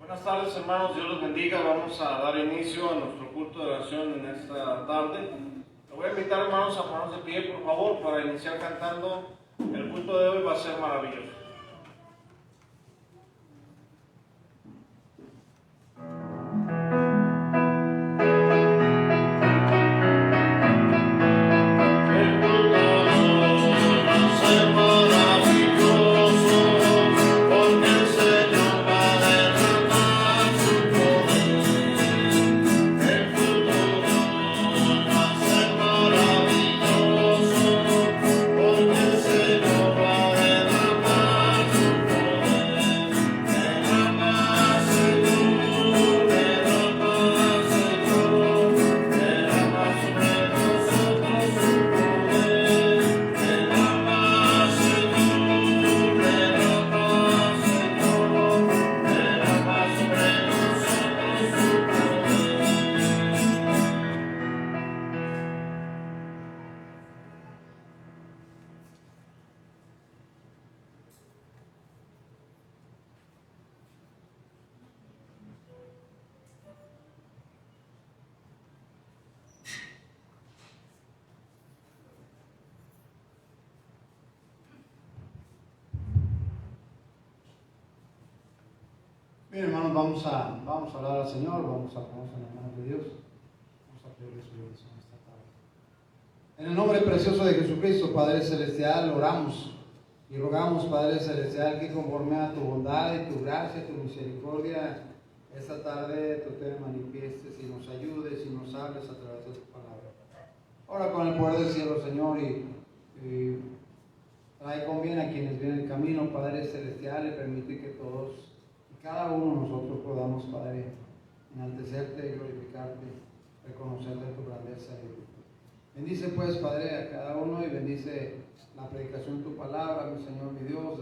Buenas tardes, hermanos, Dios los bendiga. Vamos a dar inicio a nuestro culto de oración en esta tarde. Le voy a invitar, hermanos, a ponernos de pie, por favor, para iniciar cantando. El culto de hoy va a ser maravilloso. Bien, hermanos, vamos a orar al Señor, vamos a ponernos en las manos de Dios, vamos a pedirle su bendición esta tarde. En el nombre precioso de Jesucristo, Padre Celestial, oramos y rogamos, Padre Celestial, que conforme a tu bondad y tu gracia, tu misericordia, esta tarde tú te manifiestes y nos ayudes y nos hables a través de tu palabra. Ahora con el poder del cielo, Señor, y trae con bien a quienes vienen el camino, Padre Celestial, y permite que todos, cada uno de nosotros podamos, Padre, enaltecerte y glorificarte, reconocerte tu grandeza y virtud. Bendice pues, Padre, a cada uno y bendice la predicación de tu palabra, mi Señor, mi Dios.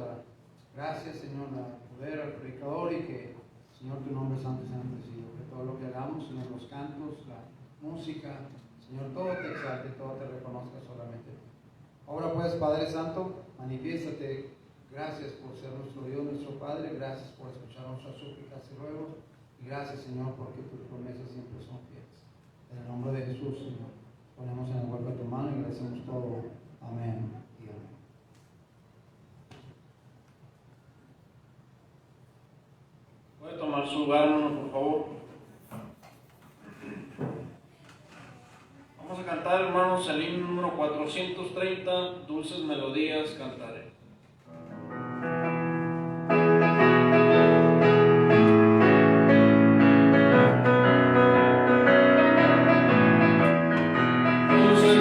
Gracias, Señor, al poder, al predicador, y que, Señor, tu nombre santo sea bendecido. Que todo lo que hagamos, Señor, los cantos, la música, Señor, todo te exalte, todo te reconozca solamente tú. Ahora pues, Padre Santo, manifiéstate. Gracias por ser nuestro Dios, nuestro Padre. Gracias por escuchar nuestras súplicas y ruegos. Y gracias, Señor, porque tus promesas siempre son fieles. En el nombre de Jesús, Señor, ponemos en el hueco de tu mano y agradecemos todo. Amén y amén. Puede tomar su lugar, hermano, por favor. Vamos a cantar, hermanos, el himno número 430, Dulces Melodías Cantaré. Por su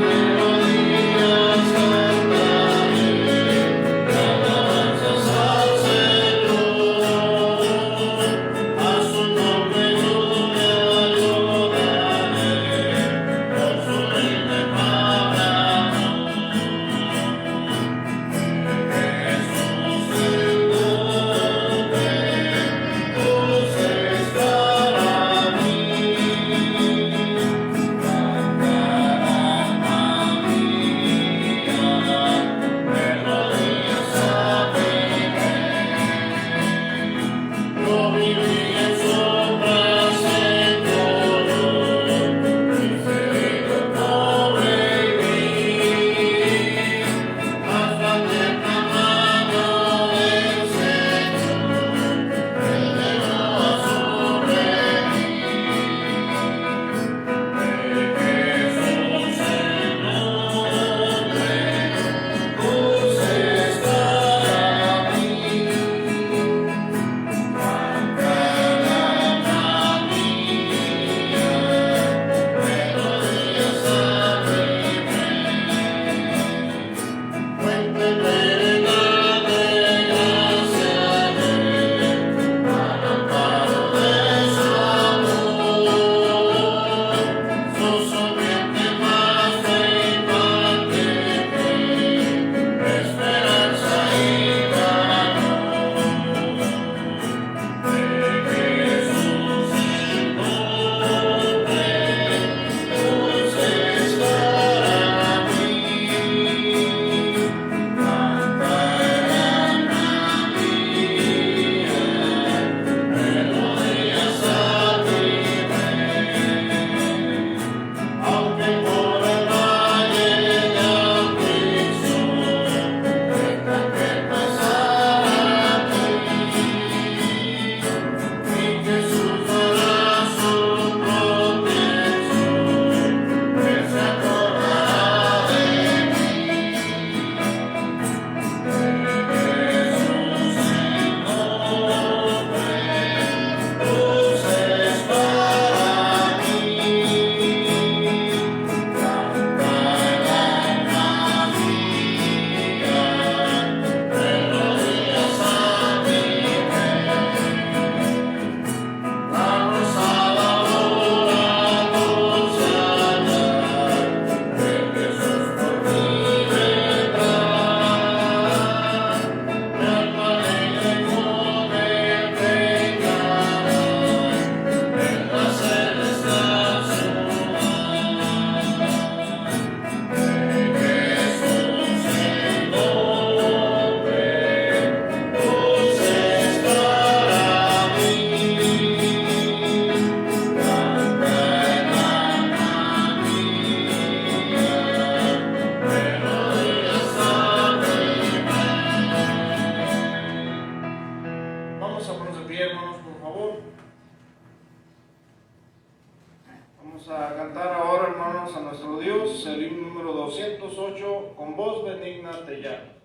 a cantar ahora, hermanos, a nuestro Dios, el himno número 208, con voz benigna te llamo.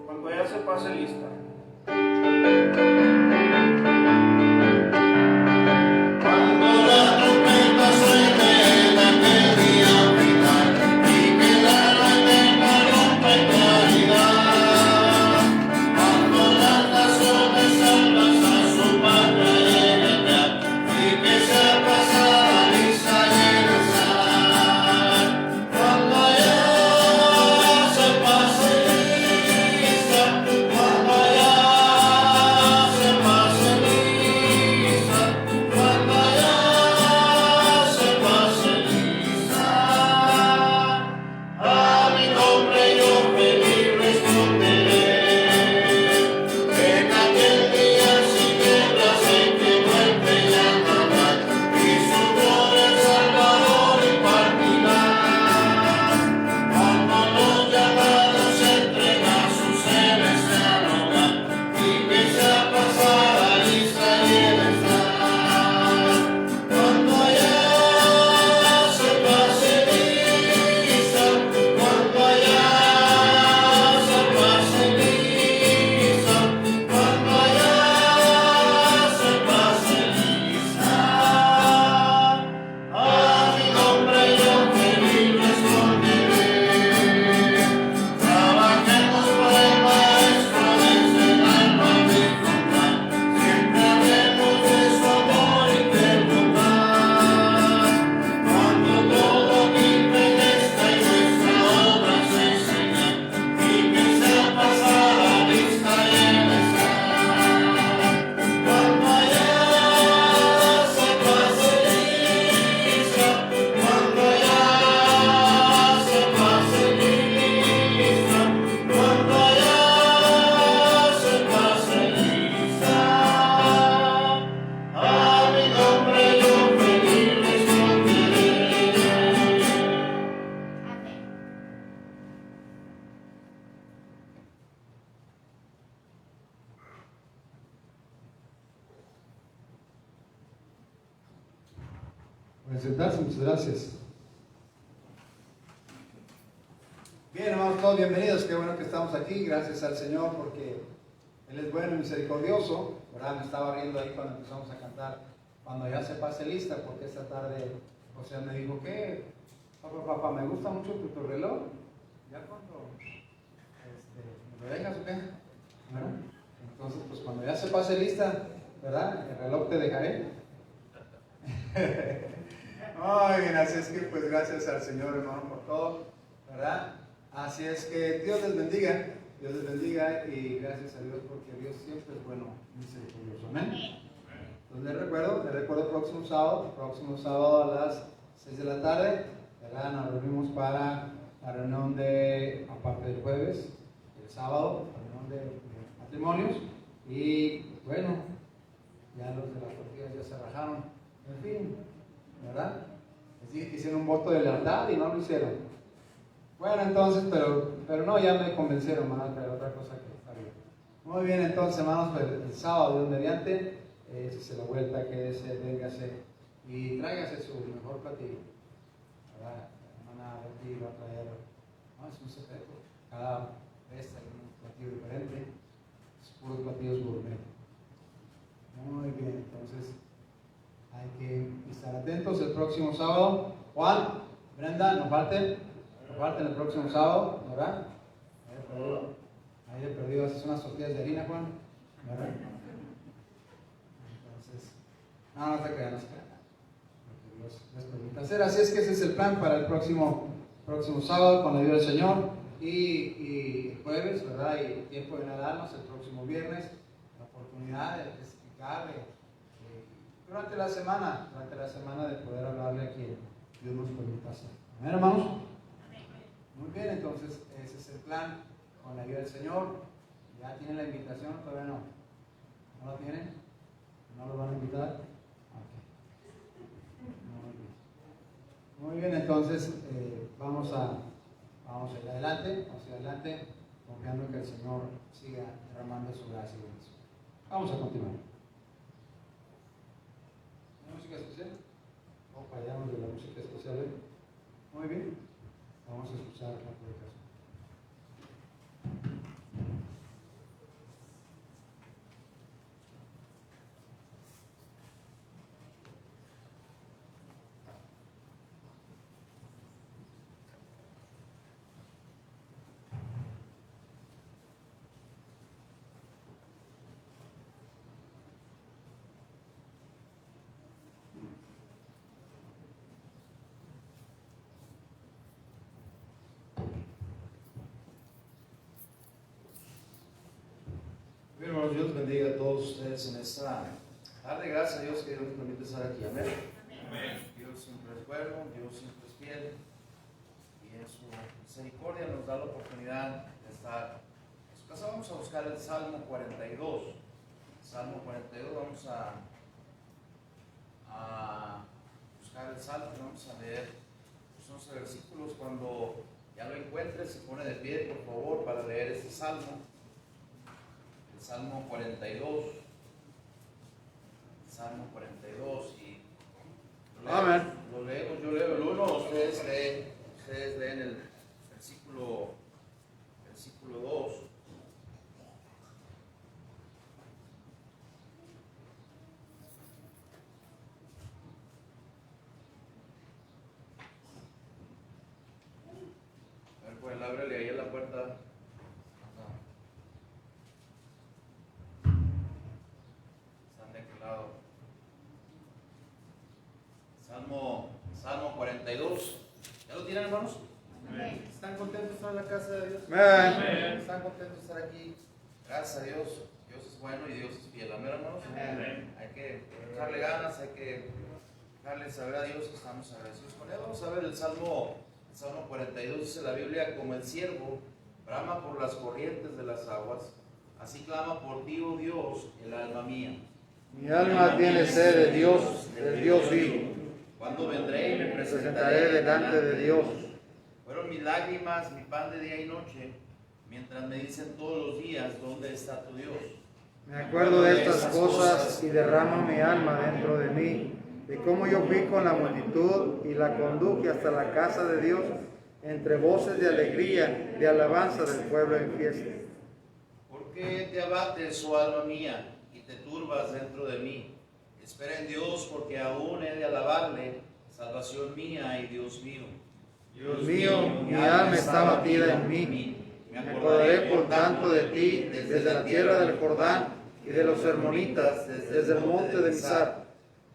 Cuando ya se pase lista. Pueden sentarse, muchas gracias. Bien, hermanos, todos bienvenidos. Qué bueno que estamos aquí. Gracias al Señor porque Él es bueno y misericordioso. ¿Verdad? Me estaba riendo ahí cuando empezamos a cantar cuando ya se pase lista, porque esta tarde José me dijo que, papá, me gusta mucho tu reloj, ya cuando ¿me lo dejas o qué? ¿Verdad? Entonces, pues cuando ya se pase lista, ¿verdad? El reloj te dejaré. Muy bien, así es que pues gracias al Señor, hermano, por todo, ¿verdad? Así es que Dios les bendiga y gracias a Dios porque Dios siempre es bueno, misericordioso. Amén. Entonces les recuerdo próximo sábado a las 6 de la tarde, ¿verdad? Nos reunimos para la reunión aparte del jueves, el sábado, la reunión de matrimonios y bueno, ya los de las tortillas ya se rajaron, en fin, ¿verdad? Hicieron un voto de lealtad y no lo hicieron. Bueno, entonces, pero no, ya me convencieron, hermanos, pero otra cosa que está bien. Muy bien, entonces, hermanos, pues, el sábado, Dios mediante, si la vuelta, quédese, véngase y tráigase su mejor platillo. ¿Verdad? La hermana Betty va a traer, no, es un secreto, cada vez hay un platillo diferente, es puros platillos gourmet. Muy bien, entonces hay que estar atentos el próximo sábado. Juan, Brenda, no falten el próximo sábado, ¿verdad? Ahí de perdido haces unas tortillas de harina, Juan, ¿verdad? Entonces, no te crean, lo que Dios les permite hacer. Así es que ese es el plan para el próximo sábado, con la ayuda del Señor, y el jueves, ¿verdad? Y tiempo de nadarnos el próximo viernes, la oportunidad de explicarle durante la semana de poder hablarle a quien Dios nos permita hacer. ¿Amén, hermanos? Muy bien, entonces ese es el plan con la ayuda del Señor. ¿Ya tienen la invitación? ¿Todavía no? ¿No la tienen? ¿No los van a invitar? Okay. Muy bien, entonces vamos a ir adelante, confiando en que el Señor siga derramando su gracia y bendición. Vamos a continuar. ¿Música especial? ¿O fallamos de la música especial hoy? Muy bien, vamos a escuchar la predicación. Bien, hermanos, Dios bendiga a todos ustedes en esta tarde. Gracias a Dios que Dios nos permite estar aquí. Amén. Amén. Dios siempre es bueno, Dios siempre es fiel y en su misericordia nos da la oportunidad de estar en su casa. Vamos a buscar el Salmo 42. Salmo 42, vamos a buscar el Salmo y vamos a leer los 11 versículos. Cuando ya lo encuentre, se pone de pie, por favor, para leer este Salmo. Salmo 42, y lo leemos, yo leo el 1, ustedes leen el versículo 2. A ver, pues ábrele ahí en la puerta. Salmo 42. ¿Ya lo tienen, hermanos? Amén. ¿Están contentos de estar en la casa de Dios? Amén. ¿Están contentos de estar aquí? Gracias a Dios. Dios es bueno y Dios es fiel. Amén, hermanos. Amén. Hay que echarle ganas, hay que dejarle saber a Dios que estamos agradecidos con Él. Vamos a ver el Salmo 42. Dice la Biblia: como el ciervo brama por las corrientes de las aguas, así clama por ti, oh Dios, el alma mía. Mi alma tiene sed de Dios, del Dios vivo. Cuando vendré y me Presentaré delante de Dios. Fueron mis lágrimas, mi pan de día y noche, mientras me dicen todos los días: ¿dónde está tu Dios? Me acuerdo de estas cosas y derramo mi alma dentro de mí, de cómo yo fui con la multitud y la conduje hasta la casa de Dios, entre voces de alegría, de alabanza del pueblo en fiesta. ¿Por qué te abates, oh alma mía, y te turbas dentro de mí? Espera en Dios, porque aún he de alabarle, salvación mía y Dios mío. Dios mío, mi alma está batida en mí. Me acordaré por tanto de ti desde la tierra del Jordán y de los hermonitas, desde el monte de Mizar.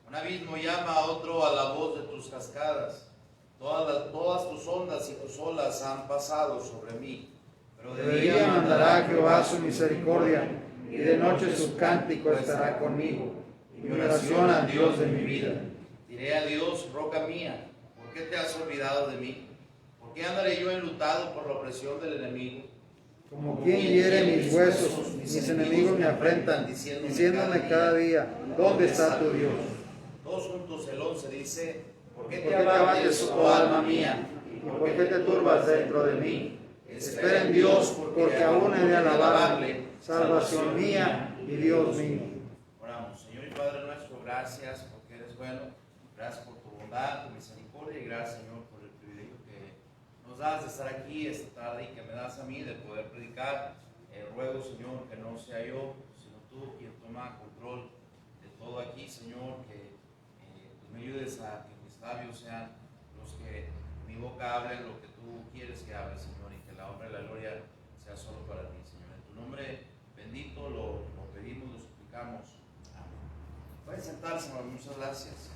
Un abismo llama a otro a la voz de tus cascadas. Todas tus ondas y tus olas han pasado sobre mí. Pero De día mandará Jehová su misericordia, y de noche su cántico estará conmigo, y mi oración al Dios de mi vida. Diré a Dios, roca mía, ¿por qué te has olvidado de mí? ¿Por qué andaré yo enlutado por la opresión del enemigo? Como quien hiere mis huesos, mis enemigos me afrentan, diciéndome cada día, ¿dónde está tu Dios? Todos juntos el 11 dice, ¿por qué ¿Por te qué te abates, abates, oh alma mía? ¿Y por qué te turbas dentro de mí? Espera en Dios, porque aún he de alabarle, salvación mía y Dios mío. Oramos. Señor y Padre nuestro, gracias porque eres bueno, gracias por tu bondad, tu misericordia y gracias, Señor, por el privilegio que nos das de estar aquí esta tarde y que me das a mí de poder predicar. Ruego, Señor, que no sea yo, sino tú quien toma control de todo aquí, Señor, que pues me ayudes a que mis labios sean los que mi boca hable lo que tú quieres que hable, Señor, y que la honra y la gloria sea solo para ti, Señor. En tu nombre bendito lo pedimos, lo suplicamos. Amén. Pueden sentarse, hermano. Muchas gracias.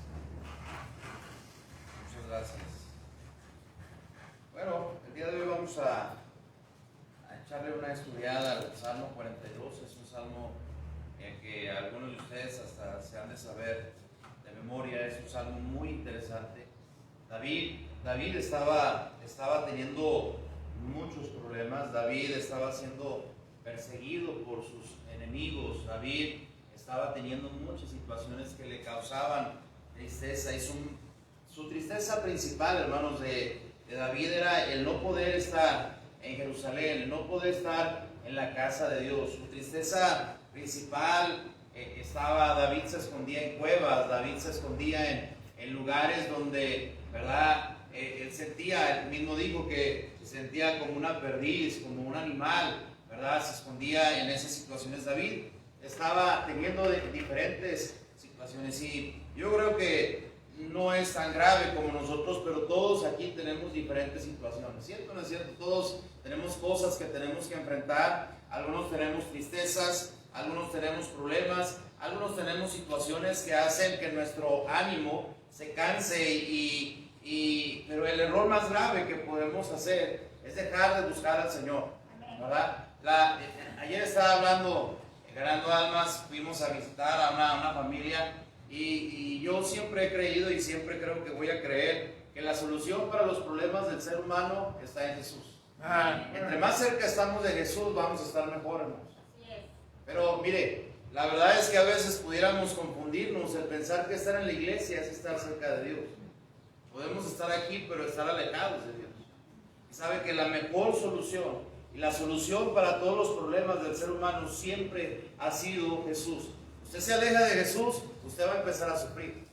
Muchas gracias. Bueno, el día de hoy vamos a echarle una estudiada al Salmo 42. Es un salmo que algunos de ustedes hasta se han de saber de memoria. Es un salmo muy interesante. David estaba teniendo muchos problemas. David estaba siendo perseguido por sus enemigos. David estaba teniendo muchas situaciones que le causaban tristeza. Y su tristeza principal, hermanos, de David era el no poder estar en Jerusalén, el no poder estar en la casa de Dios. Su tristeza principal David se escondía en cuevas, David se escondía en lugares donde, ¿verdad? Él mismo dijo que se sentía como una perdiz, como un animal, ¿verdad? Se escondía en esas situaciones. David estaba teniendo diferentes situaciones y yo creo que no es tan grave como nosotros, pero todos aquí tenemos diferentes situaciones, ¿cierto? ¿No es cierto? Todos tenemos cosas que tenemos que enfrentar, algunos tenemos tristezas, algunos tenemos problemas, algunos tenemos situaciones que hacen que nuestro ánimo se canse pero el error más grave que podemos hacer es dejar de buscar al Señor, ¿verdad? Ayer estaba hablando, Ganando Almas, fuimos a visitar a una familia y yo siempre he creído y siempre creo que voy a creer que la solución para los problemas del ser humano está en Jesús. Entre más cerca estamos de Jesús, vamos a estar mejor, hermanos. Pero mire, la verdad es que a veces pudiéramos confundirnos el pensar que estar en la iglesia es estar cerca de Dios. Podemos estar aquí, pero estar alejados de Dios. Y sabe que la mejor solución y la solución para todos los problemas del ser humano siempre ha sido Jesús. Usted se aleja de Jesús, usted va a empezar a sufrir.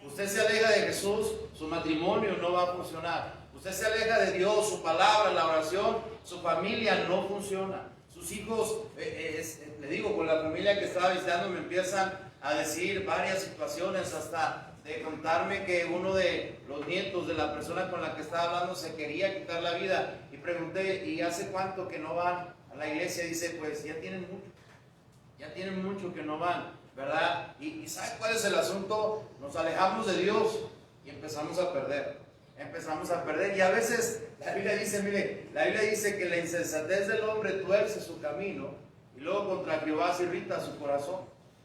Usted se aleja de Jesús, su matrimonio no va a funcionar. Usted se aleja de Dios, su palabra, la oración, su familia no funciona. Sus hijos, le digo, con la familia que estaba visitando me empiezan a decir varias situaciones, hasta de contarme que uno de los nietos de la persona con la que estaba hablando se quería quitar la vida. Y pregunté, ¿y hace cuánto que no van a la iglesia? Dice, pues ya tienen mucho que no van, ¿verdad? Y ¿sabe cuál es el asunto? Nos alejamos de Dios y empezamos a perder. Y a veces la Biblia dice, mire, la Biblia dice que la insensatez del hombre tuerce su camino y luego contra Jehová se irrita su corazón.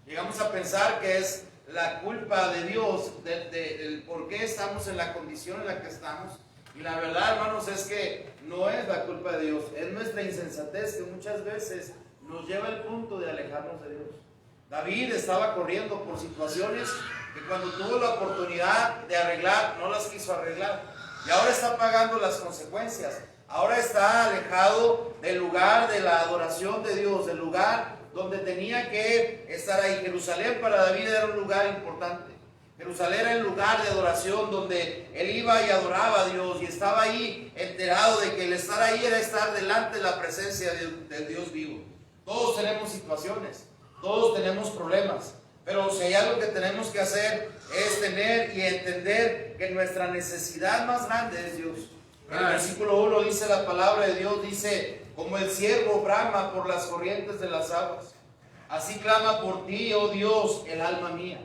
Llegamos a pensar que es la culpa de Dios del por qué estamos en la condición en la que estamos. Y la verdad, hermanos, es que no es la culpa de Dios, es nuestra insensatez que muchas veces nos lleva al punto de alejarnos de Dios. David estaba corriendo por situaciones que cuando tuvo la oportunidad de arreglar, no las quiso arreglar. Y ahora está pagando las consecuencias. Ahora está alejado del lugar de la adoración de Dios, del lugar donde tenía que estar ahí. Jerusalén para David era un lugar importante. Jerusalén era el lugar de adoración donde él iba y adoraba a Dios y estaba ahí enterado de que el estar ahí era estar delante de la presencia del Dios vivo. Todos tenemos situaciones, todos tenemos problemas, Pero si hay algo que tenemos que hacer es tener y entender que nuestra necesidad más grande es Dios. En el versículo 1 dice la palabra de Dios, dice, como el ciervo brama por las corrientes de las aguas, así clama por ti, oh Dios, el alma mía.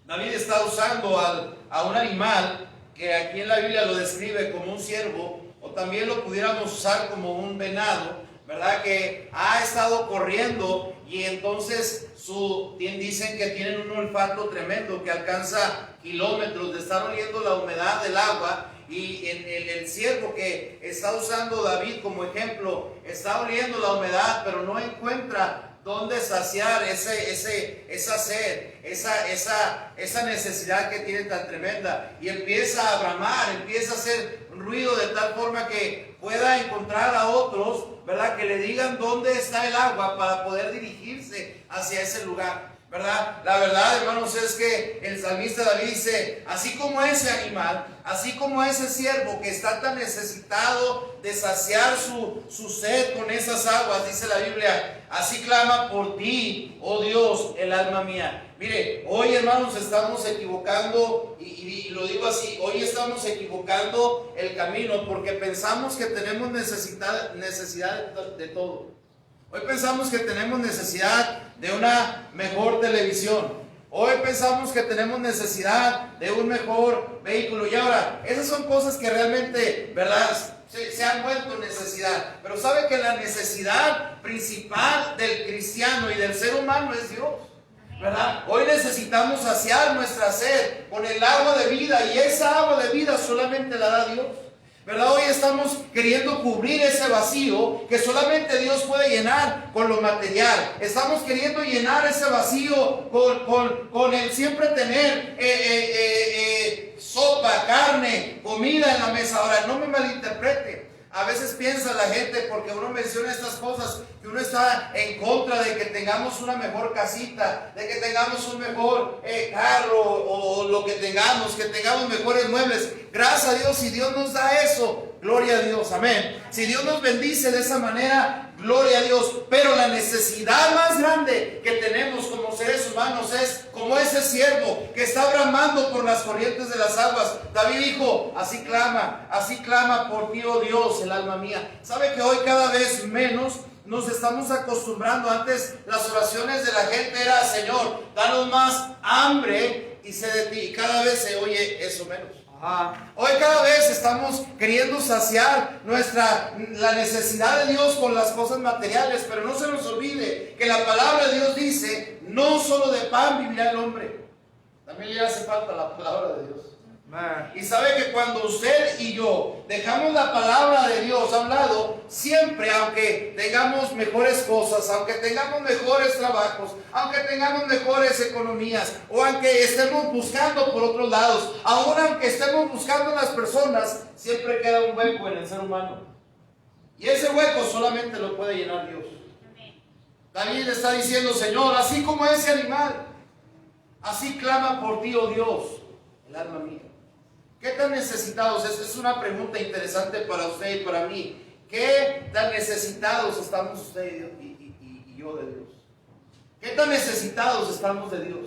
David está usando a un animal que aquí en la Biblia lo describe como un ciervo, o también lo pudiéramos usar como un venado, ¿verdad? Que ha estado corriendo y entonces dicen que tienen un olfato tremendo que alcanza kilómetros de estar oliendo la humedad del agua. Y el ciervo que está usando David como ejemplo está oliendo la humedad, pero no encuentra dónde saciar esa sed, esa necesidad que tiene tan tremenda, y empieza a bramar, empieza a hacer un ruido de tal forma que pueda encontrar a otros, ¿verdad?, que le digan dónde está el agua para poder dirigirse hacia ese lugar, ¿verdad? La verdad, hermanos, es que el salmista David dice, así como ese animal, así como ese ciervo que está tan necesitado de saciar su sed con esas aguas, dice la Biblia, así clama por ti, oh Dios, el alma mía. Mire, hoy, hermanos, estamos equivocando, y lo digo así, hoy estamos equivocando el camino porque pensamos que tenemos necesidad de todo. Hoy pensamos que tenemos necesidad de una mejor televisión. Hoy pensamos que tenemos necesidad de un mejor vehículo. Y ahora, esas son cosas que realmente, ¿verdad?, se han vuelto necesidad. Pero sabe que la necesidad principal del cristiano y del ser humano es Dios, ¿verdad? Hoy necesitamos saciar nuestra sed con el agua de vida, y esa agua de vida solamente la da Dios, ¿verdad? Hoy estamos queriendo cubrir ese vacío que solamente Dios puede llenar con lo material. Estamos queriendo llenar ese vacío con el siempre tener sopa, carne, comida en la mesa. Ahora, no me malinterprete. A veces piensa la gente, porque uno menciona estas cosas, que uno está en contra de que tengamos una mejor casita, de que tengamos un mejor carro, o lo que tengamos mejores muebles. Gracias a Dios, si Dios nos da eso, gloria a Dios, amén. Si Dios nos bendice de esa manera, gloria a Dios. Pero la necesidad más grande que tenemos como seres humanos es como ese siervo que está bramando por las corrientes de las aguas. David dijo, así clama por ti, oh Dios, el alma mía. ¿Sabe que hoy cada vez menos nos estamos acostumbrando? Antes las oraciones de la gente era, Señor, danos más hambre y sed de ti. Y cada vez se oye eso menos. Hoy cada vez estamos queriendo saciar la necesidad de Dios con las cosas materiales, pero no se nos olvide que la palabra de Dios dice, no solo de pan vivirá el hombre. También le hace falta la palabra de Dios. Y sabe que cuando usted y yo dejamos la palabra de Dios a un lado, siempre, aunque tengamos mejores cosas, aunque tengamos mejores trabajos, aunque tengamos mejores economías, o aunque estemos buscando por otros lados, aún aunque estemos buscando en las personas, siempre queda un hueco en el ser humano. Y ese hueco solamente lo puede llenar Dios. David está diciendo, Señor, así como ese animal, así clama por ti, oh Dios, el alma mía. ¿Qué tan necesitados? Esta es una pregunta interesante para usted y para mí. ¿Qué tan necesitados estamos usted y yo de Dios? ¿Qué tan necesitados estamos de Dios?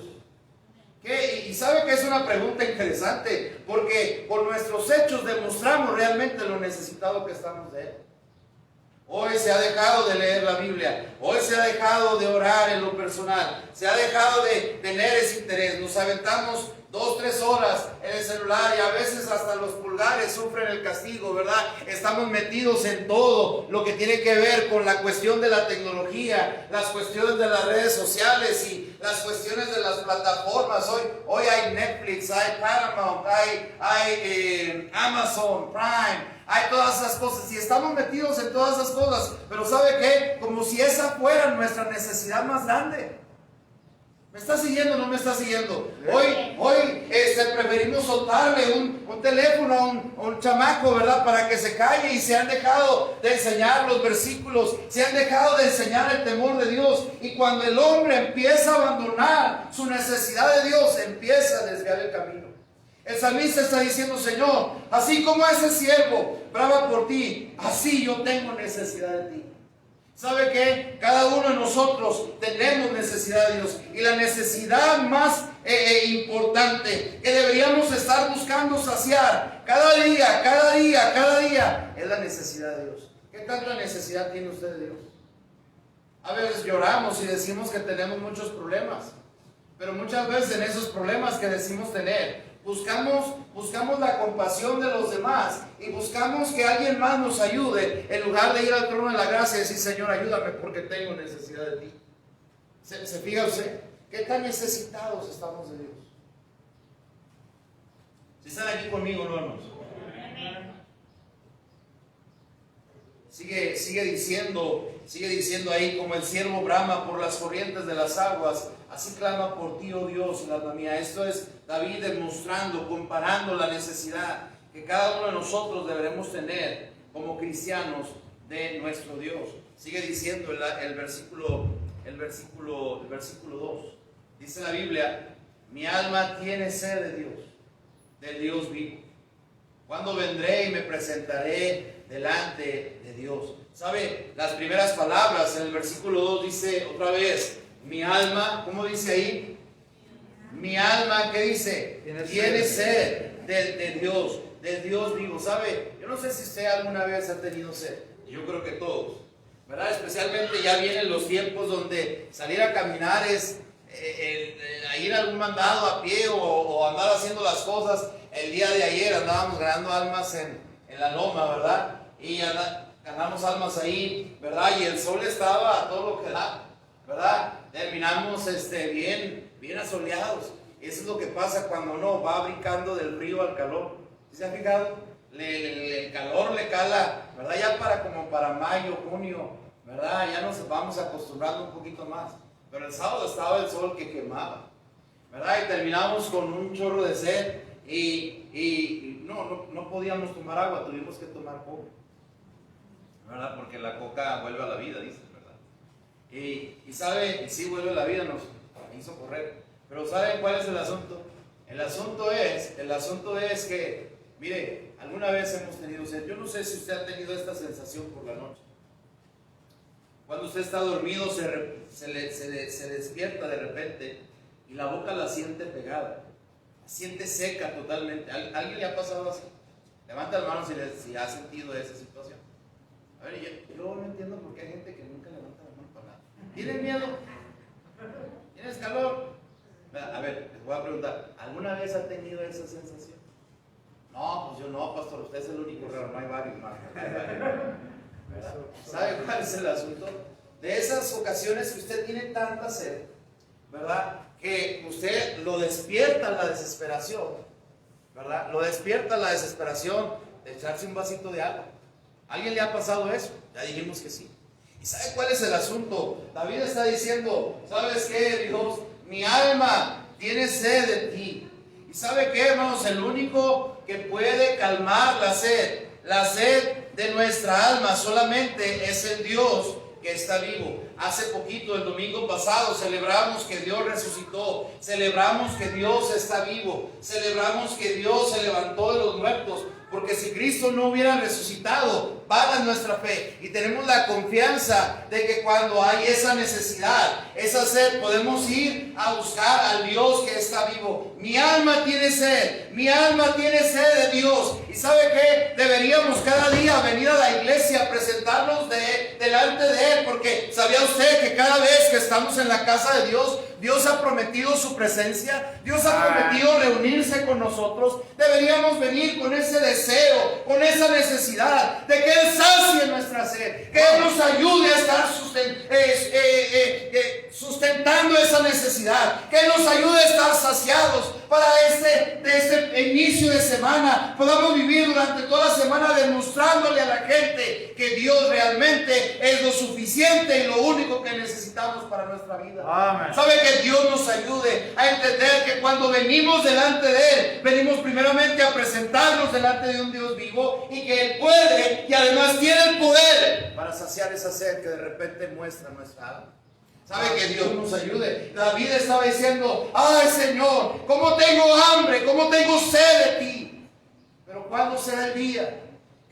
Y sabe que es una pregunta interesante, porque por nuestros hechos demostramos realmente lo necesitado que estamos de Él. Hoy se ha dejado de leer la Biblia, hoy se ha dejado de orar en lo personal, se ha dejado de tener ese interés. Nos aventamos 2-3 horas en el celular y a veces hasta los pulgares sufren el castigo, ¿verdad? Estamos metidos en todo lo que tiene que ver con la cuestión de la tecnología, las cuestiones de las redes sociales y las cuestiones de las plataformas. Hoy hay Netflix, hay Paramount, hay Amazon Prime. Hay todas esas cosas y estamos metidos en todas esas cosas, pero ¿sabe qué? Como si esa fuera nuestra necesidad más grande. ¿Me está siguiendo o no me está siguiendo? Hoy preferimos soltarle un teléfono a un chamaco, ¿verdad? Para que se calle, y se han dejado de enseñar los versículos, se han dejado de enseñar el temor de Dios. Y cuando el hombre empieza a abandonar su necesidad de Dios, empieza a desviar el camino. El salmista está diciendo, Señor, así como ese siervo brama por ti, así yo tengo necesidad de ti. ¿Sabe qué? Cada uno de nosotros tenemos necesidad de Dios. Y la necesidad más importante que deberíamos estar buscando saciar cada día, es la necesidad de Dios. ¿Qué tanta necesidad tiene usted de Dios? A veces lloramos y decimos que tenemos muchos problemas. Pero muchas veces en esos problemas que decimos tener, buscamos la compasión de los demás y buscamos que alguien más nos ayude en lugar de ir al trono de la gracia y decir: Señor, ayúdame porque tengo necesidad de ti. ¿Se fija usted? ¿Qué tan necesitados estamos de Dios? Si están aquí conmigo, no, hermanos. Sigue diciendo ahí: como el ciervo brama por las corrientes de las aguas, así clama por ti, oh Dios, el alma mía. Esto es David demostrando, comparando la necesidad que cada uno de nosotros deberemos tener como cristianos de nuestro Dios. Sigue diciendo el versículo 2. Dice la Biblia: mi alma tiene sed de Dios, del Dios vivo. ¿Cuándo vendré y me presentaré delante de Dios? ¿Sabe? Las primeras palabras en el versículo 2 dice otra vez: mi alma, ¿cómo dice ahí? Mi alma, ¿qué dice? Tiene sed de Dios, del Dios vivo. ¿Sabe? Yo no sé si usted alguna vez ha tenido sed. Yo creo que todos, ¿verdad? Especialmente ya vienen los tiempos donde salir a caminar es a ir a algún mandado a pie o andar haciendo las cosas. El día de ayer andábamos ganando almas en la loma, ¿verdad? Y ganamos almas ahí, ¿verdad? Y el sol estaba a todo lo que da, ¿verdad? Terminamos bien asoleados. Eso es lo que pasa cuando uno va brincando del frío al calor. ¿Se ha fijado? El calor le cala, ¿verdad? Ya como para mayo, junio, ¿verdad? Ya nos vamos acostumbrando un poquito más. Pero el sábado estaba el sol que quemaba, ¿verdad? Y terminamos con un chorro de sed y no podíamos tomar agua, tuvimos que tomar coca, ¿verdad? Porque la coca vuelve a la vida, dicen, ¿verdad? Y sabe, y sí vuelve a la vida, nos hizo correr. Pero ¿saben cuál es el asunto? El asunto es que, mire, alguna vez hemos tenido sed. Yo no sé si usted ha tenido esta sensación por la noche. Cuando usted está dormido se despierta de repente y la boca la siente pegada, la siente seca totalmente. ¿Alguien le ha pasado así? Levanta la mano si ha sentido esa situación. A ver, yo no entiendo por qué hay gente que nunca levanta la mano para nada. ¿Tienes miedo? ¿Tienes calor? A ver, les voy a preguntar, ¿alguna vez ha tenido esa sensación? No, pues yo no, pastor, usted es el único raro, no hay varios más. ¿Sabe cuál es el asunto? De esas ocasiones que usted tiene tanta sed, ¿verdad? Que usted lo despierta la desesperación, ¿verdad? Lo despierta la desesperación de echarse un vasito de agua. ¿Alguien le ha pasado eso? Ya dijimos que sí. ¿Y sabe cuál es el asunto? David está diciendo: ¿sabes qué, Dios? Mi alma tiene sed de ti. ¿Y sabe qué, hermanos? El único que puede calmar la sed de nuestra alma solamente es el Dios que está vivo. Hace poquito, el domingo pasado, celebramos que Dios resucitó, celebramos que Dios está vivo, celebramos que Dios se levantó de los muertos, porque si Cristo no hubiera resucitado, vana es nuestra fe. Y tenemos la confianza de que cuando hay esa necesidad, esa sed, podemos ir a buscar al Dios que está vivo. Mi alma tiene sed de Dios. ¿Y sabe qué? Deberíamos cada día venir a la iglesia a presentarnos delante de Él, porque ¿sabía usted que cada vez que estamos en la casa de Dios, Dios ha prometido su presencia? Dios ha prometido reunirse con nosotros. Deberíamos venir con ese deseo, con esa necesidad de que Él sacie nuestra sed, que Él nos ayude a estar sustentando esa necesidad, que Él nos ayude a estar saciados para este inicio de semana. Podamos vivir durante toda la semana demostrándole a la gente que Dios realmente es lo suficiente y lo único que necesitamos para nuestra vida. Amén. ¿Sabe que Dios nos ayude a entender que cuando venimos delante de Él, venimos primeramente a presentarnos delante de un Dios vivo y que Él puede y además tiene el poder para saciar esa sed que de repente muestra nuestra alma? ¿Sabe que Dios nos ayude? David estaba diciendo: ay, Señor, cómo tengo hambre, cómo tengo sed de ti. Pero ¿cuándo será el día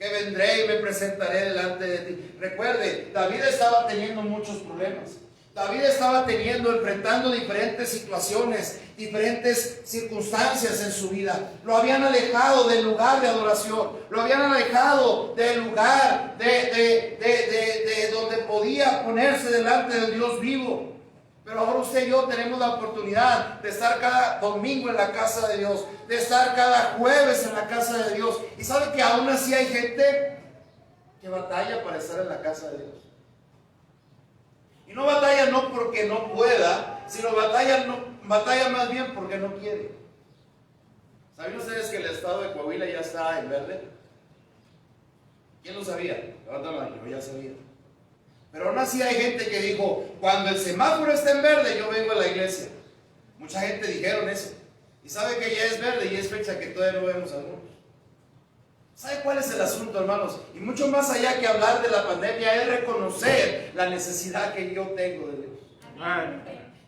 que vendré y me presentaré delante de ti. Recuerde, David estaba teniendo muchos problemas. David estaba enfrentando diferentes situaciones, diferentes circunstancias en su vida. Lo habían alejado del lugar de adoración, lo habían alejado del lugar de donde podía ponerse delante del Dios vivo. Pero ahora usted y yo tenemos la oportunidad de estar cada domingo en la casa de Dios, de estar cada jueves en la casa de Dios. Y sabe que aún así hay gente que batalla para estar en la casa de Dios. Y no batalla no porque no pueda, sino batalla más bien porque no quiere. ¿Sabían ustedes que el estado de Coahuila ya está en verde? ¿Quién lo sabía? Levanta la mano, yo ya sabía. Pero aún así hay gente que dijo, cuando el semáforo está en verde, yo vengo a la iglesia. Mucha gente dijeron eso. Y sabe que ya es verde y es fecha que todavía no vemos algunos. ¿Sabe cuál es el asunto, hermanos? Y mucho más allá que hablar de la pandemia, es reconocer la necesidad que yo tengo de Dios.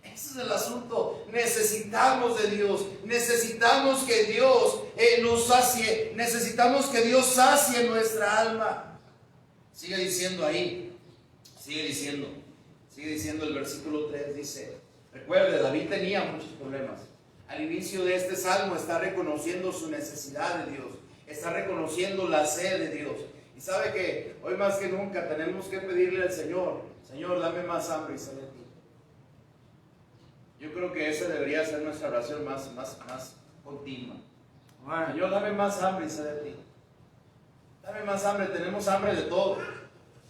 Ese es el asunto. Necesitamos de Dios. Necesitamos que Dios nos sacie. Necesitamos que Dios sacie nuestra alma. Sigue diciendo ahí. Sigue diciendo el versículo 3, dice, recuerde, David tenía muchos problemas. Al inicio de este salmo está reconociendo su necesidad de Dios, está reconociendo la sed de Dios. Y sabe que hoy más que nunca tenemos que pedirle al Señor, Señor, dame más hambre y sed de ti. Yo creo que esa debería ser nuestra oración más continua. Señor, dame más hambre y sed de ti. Dame más hambre, tenemos hambre de todo.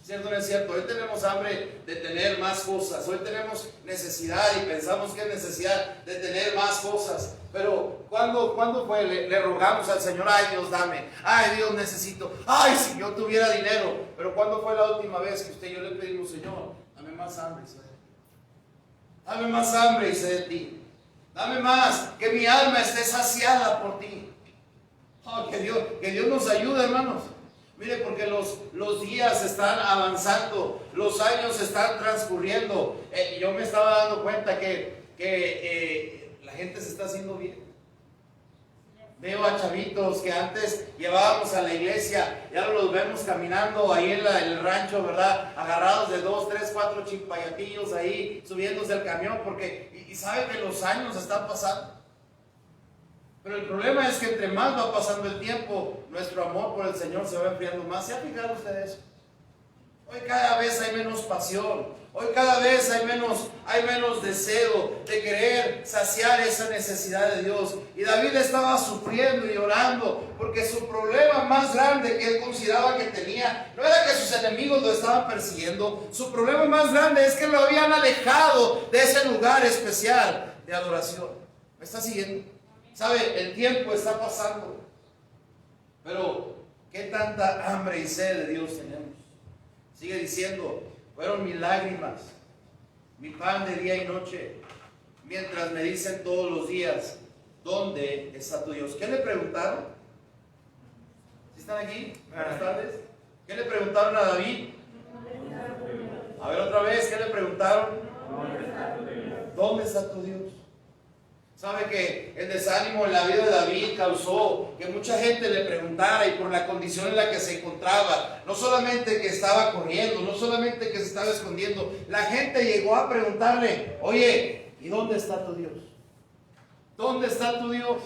¿Cierto o no es cierto? Hoy tenemos hambre de tener más cosas. Hoy tenemos necesidad y pensamos que es necesidad de tener más cosas. Pero ¿cuándo fue? Le rogamos al Señor, ay Dios, dame. Ay Dios, necesito. Ay, si yo tuviera dinero. Pero ¿cuándo fue la última vez que usted y yo le pedimos, Señor, dame más hambre y sed de ti? Dame más hambre y sed de ti. Dame más, que mi alma esté saciada por ti. Oh, que Dios nos ayude, hermanos. Mire, porque los días están avanzando, los años están transcurriendo. Yo me estaba dando cuenta que la gente se está haciendo bien. Veo a chavitos que antes llevábamos a la iglesia, ya los vemos caminando ahí en el rancho, ¿verdad? Agarrados de 2, 3, 4 chimpayatillos ahí, subiéndose al camión, porque y sabe que los años están pasando. Pero el problema es que entre más va pasando el tiempo, nuestro amor por el Señor se va enfriando más. ¿Se ha fijado usted eso? Hoy cada vez hay menos pasión. Hoy cada vez hay menos deseo de querer saciar esa necesidad de Dios. Y David estaba sufriendo y orando porque su problema más grande que él consideraba que tenía no era que sus enemigos lo estaban persiguiendo. Su problema más grande es que lo habían alejado de ese lugar especial de adoración. ¿Me está siguiendo? ¿Sabe? El tiempo está pasando. Pero, ¿qué tanta hambre y sed de Dios tenemos? Sigue diciendo, fueron mis lágrimas, mi pan de día y noche, mientras me dicen todos los días, ¿dónde está tu Dios? ¿Qué le preguntaron? ¿Sí están aquí? Buenas tardes. ¿Qué le preguntaron a David? A ver otra vez, ¿qué le preguntaron? ¿Dónde está tu Dios? ¿Sabe que el desánimo en la vida de David causó que mucha gente le preguntara y por la condición en la que se encontraba? No solamente que estaba corriendo, no solamente que se estaba escondiendo, la gente llegó a preguntarle, oye, ¿y dónde está tu Dios? ¿Dónde está tu Dios?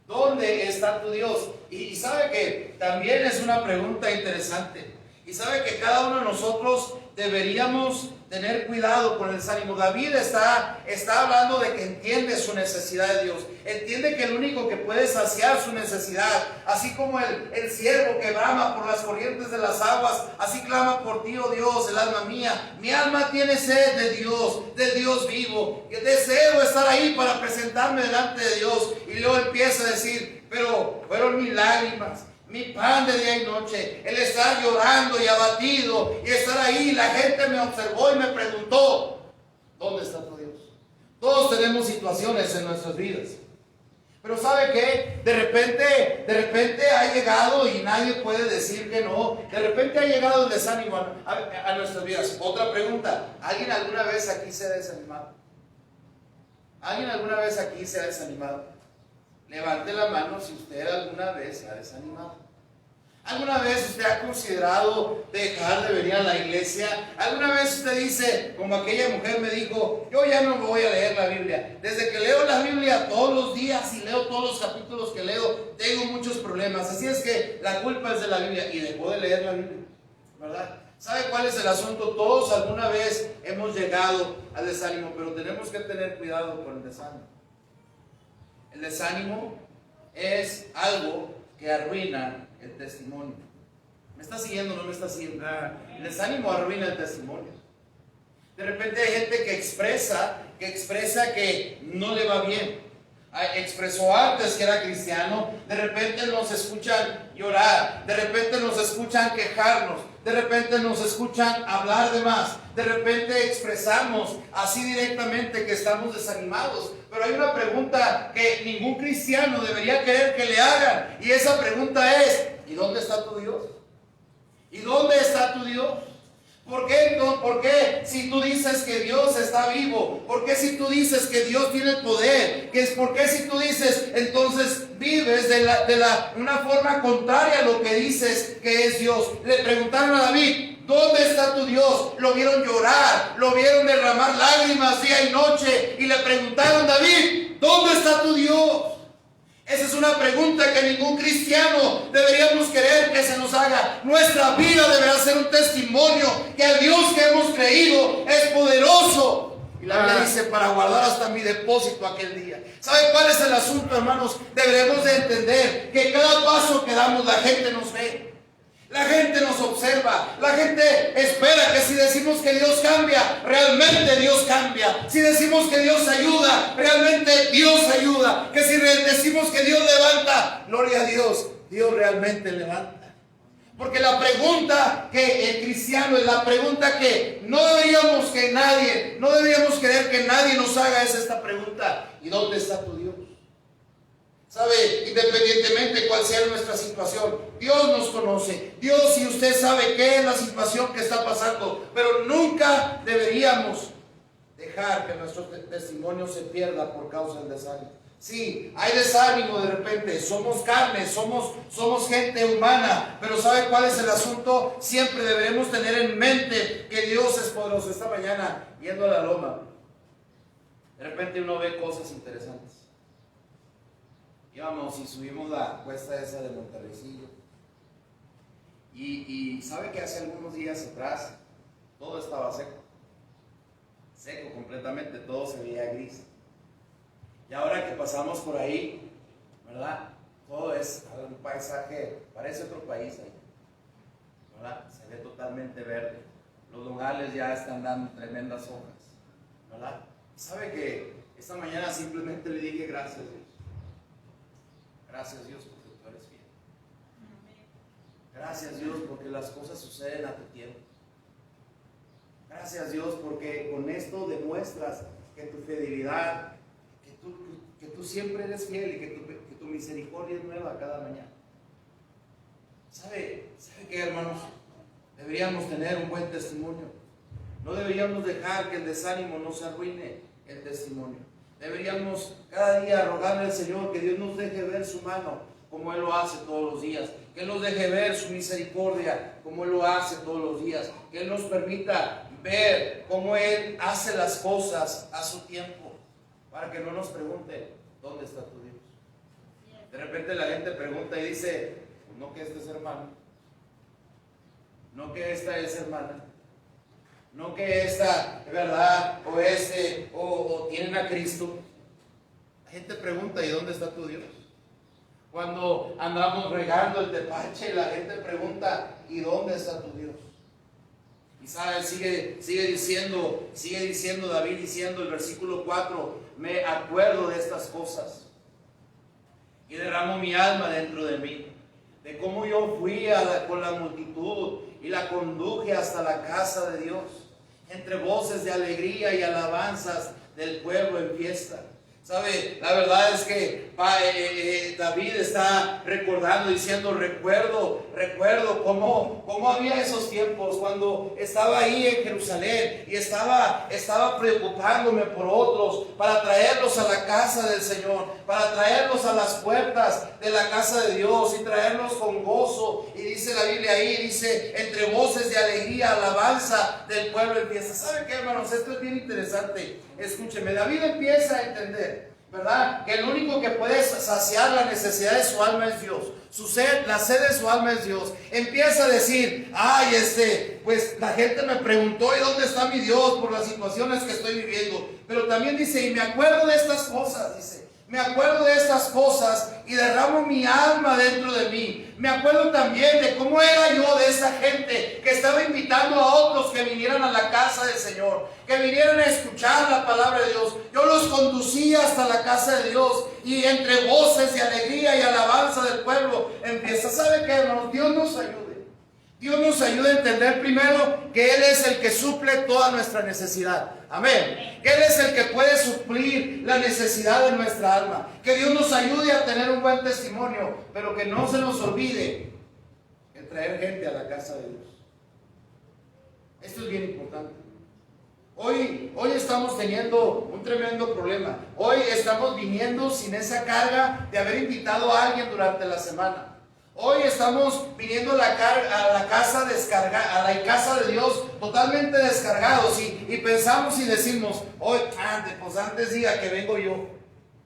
¿Dónde está tu Dios? Y sabe que también es una pregunta interesante. Y sabe que cada uno de nosotros deberíamos tener cuidado con el desánimo. David está hablando de que entiende su necesidad de Dios. Entiende que el único que puede saciar su necesidad, así como el ciervo que brama por las corrientes de las aguas, así clama por ti, oh Dios, el alma mía. Mi alma tiene sed de Dios, del Dios vivo. Y deseo estar ahí para presentarme delante de Dios. Y luego empieza a decir, pero fueron mis lágrimas, mi pan de día y noche, el estar llorando y abatido y estar ahí. La gente me observó y me preguntó, ¿dónde está tu Dios? Todos tenemos situaciones en nuestras vidas. Pero ¿sabe qué? De repente ha llegado, y nadie puede decir que no, de repente ha llegado el desánimo a nuestras vidas. Otra pregunta, ¿alguien alguna vez aquí se ha desanimado? ¿Alguien alguna vez aquí se ha desanimado? Levante la mano si usted alguna vez se ha desanimado. ¿Alguna vez usted ha considerado dejar de venir a la iglesia? ¿Alguna vez usted dice, como aquella mujer me dijo, yo ya no voy a leer la Biblia? Desde que leo la Biblia todos los días y leo todos los capítulos que leo, tengo muchos problemas. Así es que la culpa es de la Biblia. Y dejó de leer la Biblia, ¿verdad? ¿Sabe cuál es el asunto? Todos alguna vez hemos llegado al desánimo, pero tenemos que tener cuidado con el desánimo. El desánimo es algo que arruina el testimonio. ¿Me está siguiendo o no me está siguiendo? El desánimo arruina el testimonio. De repente hay gente que expresa que no le va bien. Expresó antes que era cristiano, de repente nos escuchan llorar, de repente nos escuchan quejarnos, de repente nos escuchan hablar de más, de repente expresamos así directamente que estamos desanimados. Pero hay una pregunta que ningún cristiano debería querer que le hagan, y esa pregunta es: ¿y dónde está tu Dios? ¿Y dónde está tu Dios? ¿Por qué si tú dices que Dios está vivo? ¿Por qué si tú dices que Dios tiene el poder? ¿Por qué si tú dices, entonces vives de una forma contraria a lo que dices que es Dios? Le preguntaron a David, ¿dónde está tu Dios? Lo vieron llorar, lo vieron derramar lágrimas día y noche, y le preguntaron, David, ¿dónde está tu Dios? Esa es una pregunta que ningún cristiano deberíamos querer que se nos haga. Nuestra vida deberá ser un testimonio que el Dios que hemos creído es poderoso. Y la Biblia dice, para guardar hasta mi depósito aquel día. ¿Sabe cuál es el asunto, hermanos? Deberemos de entender que cada paso que damos la gente nos ve. La gente nos observa, la gente espera que si decimos que Dios cambia, realmente Dios cambia. Si decimos que Dios ayuda, realmente Dios ayuda. Que si decimos que Dios levanta, gloria a Dios, Dios realmente levanta. Porque la pregunta que el cristiano es la pregunta que no deberíamos querer que nadie nos haga, es esta pregunta: ¿y dónde está tu Dios? ¿Sabe? Independientemente cuál sea nuestra situación, Dios nos conoce. Dios y usted sabe qué es la situación que está pasando, pero nunca deberíamos dejar que nuestro testimonio se pierda por causa del desánimo. Sí, hay desánimo de repente, somos carne, somos gente humana, pero ¿sabe cuál es el asunto? Siempre deberemos tener en mente que Dios es poderoso. Esta mañana, yendo a la loma, de repente uno ve cosas interesantes. Íbamos y subimos la cuesta esa de Monterreycillo, y sabe que hace algunos días atrás todo estaba seco completamente, todo se veía gris. Y ahora que pasamos por ahí, ¿verdad? Todo es un paisaje, parece otro país ahí, ¿verdad? Se ve totalmente verde, los nogales ya están dando tremendas hojas, ¿verdad? ¿Sabe que esta mañana simplemente le dije gracias a Dios? Gracias Dios porque tú eres fiel. Gracias Dios porque las cosas suceden a tu tiempo. Gracias Dios porque con esto demuestras que tu fidelidad, que tú siempre eres fiel y que tu misericordia es nueva cada mañana. ¿Sabe qué, hermanos? Deberíamos tener un buen testimonio. No deberíamos dejar que el desánimo nos arruine el testimonio. Deberíamos cada día rogarle al Señor que Dios nos deje ver su mano como Él lo hace todos los días, que Él nos deje ver su misericordia como Él lo hace todos los días, que Él nos permita ver cómo Él hace las cosas a su tiempo, para que no nos pregunte, ¿dónde está tu Dios? De repente la gente pregunta y dice, no que este es hermano, no que esta es hermana, no que esta, ¿verdad? O tienen a Cristo. La gente pregunta, ¿y dónde está tu Dios? Cuando andamos regando el tepache, la gente pregunta, ¿y dónde está tu Dios? Y sabe, sigue diciendo David, diciendo el versículo 4, me acuerdo de estas cosas y derramo mi alma dentro de mí, de cómo yo fui con la multitud y la conduje hasta la casa de Dios, entre voces de alegría y alabanzas del pueblo en fiesta. Sabe, la verdad es que David está recordando, diciendo, recuerdo cómo había esos tiempos cuando estaba ahí en Jerusalén y estaba preocupándome por otros para traerlos a la casa del Señor, para traerlos a las puertas de la casa de Dios y traerlos con gozo. Y dice la Biblia ahí, dice, entre voces de alegría, alabanza del pueblo empieza. ¿Saben qué, hermanos? Esto es bien interesante. Escúcheme, David empieza a entender, ¿verdad?, que el único que puede saciar la necesidad de su alma es Dios. La sed de su alma es Dios. Empieza a decir, pues la gente me preguntó, ¿y dónde está mi Dios por las situaciones que estoy viviendo? Pero también dice, y me acuerdo de estas cosas, dice, me acuerdo de estas cosas y derramo mi alma dentro de mí. Me acuerdo también de cómo era yo de esa gente que estaba invitando a otros que vinieran a la casa del Señor, que vinieran a escuchar la palabra de Dios. Yo los conducía hasta la casa de Dios y entre voces de alegría y alabanza del pueblo empieza. ¿Sabe qué, hermanos? Dios nos ayude. Dios nos ayuda a entender primero que Él es el que suple toda nuestra necesidad. Amén. Que Él es el que puede suplir la necesidad de nuestra alma. Que Dios nos ayude a tener un buen testimonio, pero que no se nos olvide el traer gente a la casa de Dios. Esto es bien importante. Hoy estamos teniendo un tremendo problema. Hoy estamos viniendo sin esa carga de haber invitado a alguien durante la semana. Hoy estamos viniendo a la casa de Dios totalmente descargados y pensamos y decimos, hoy, pues antes diga que vengo yo,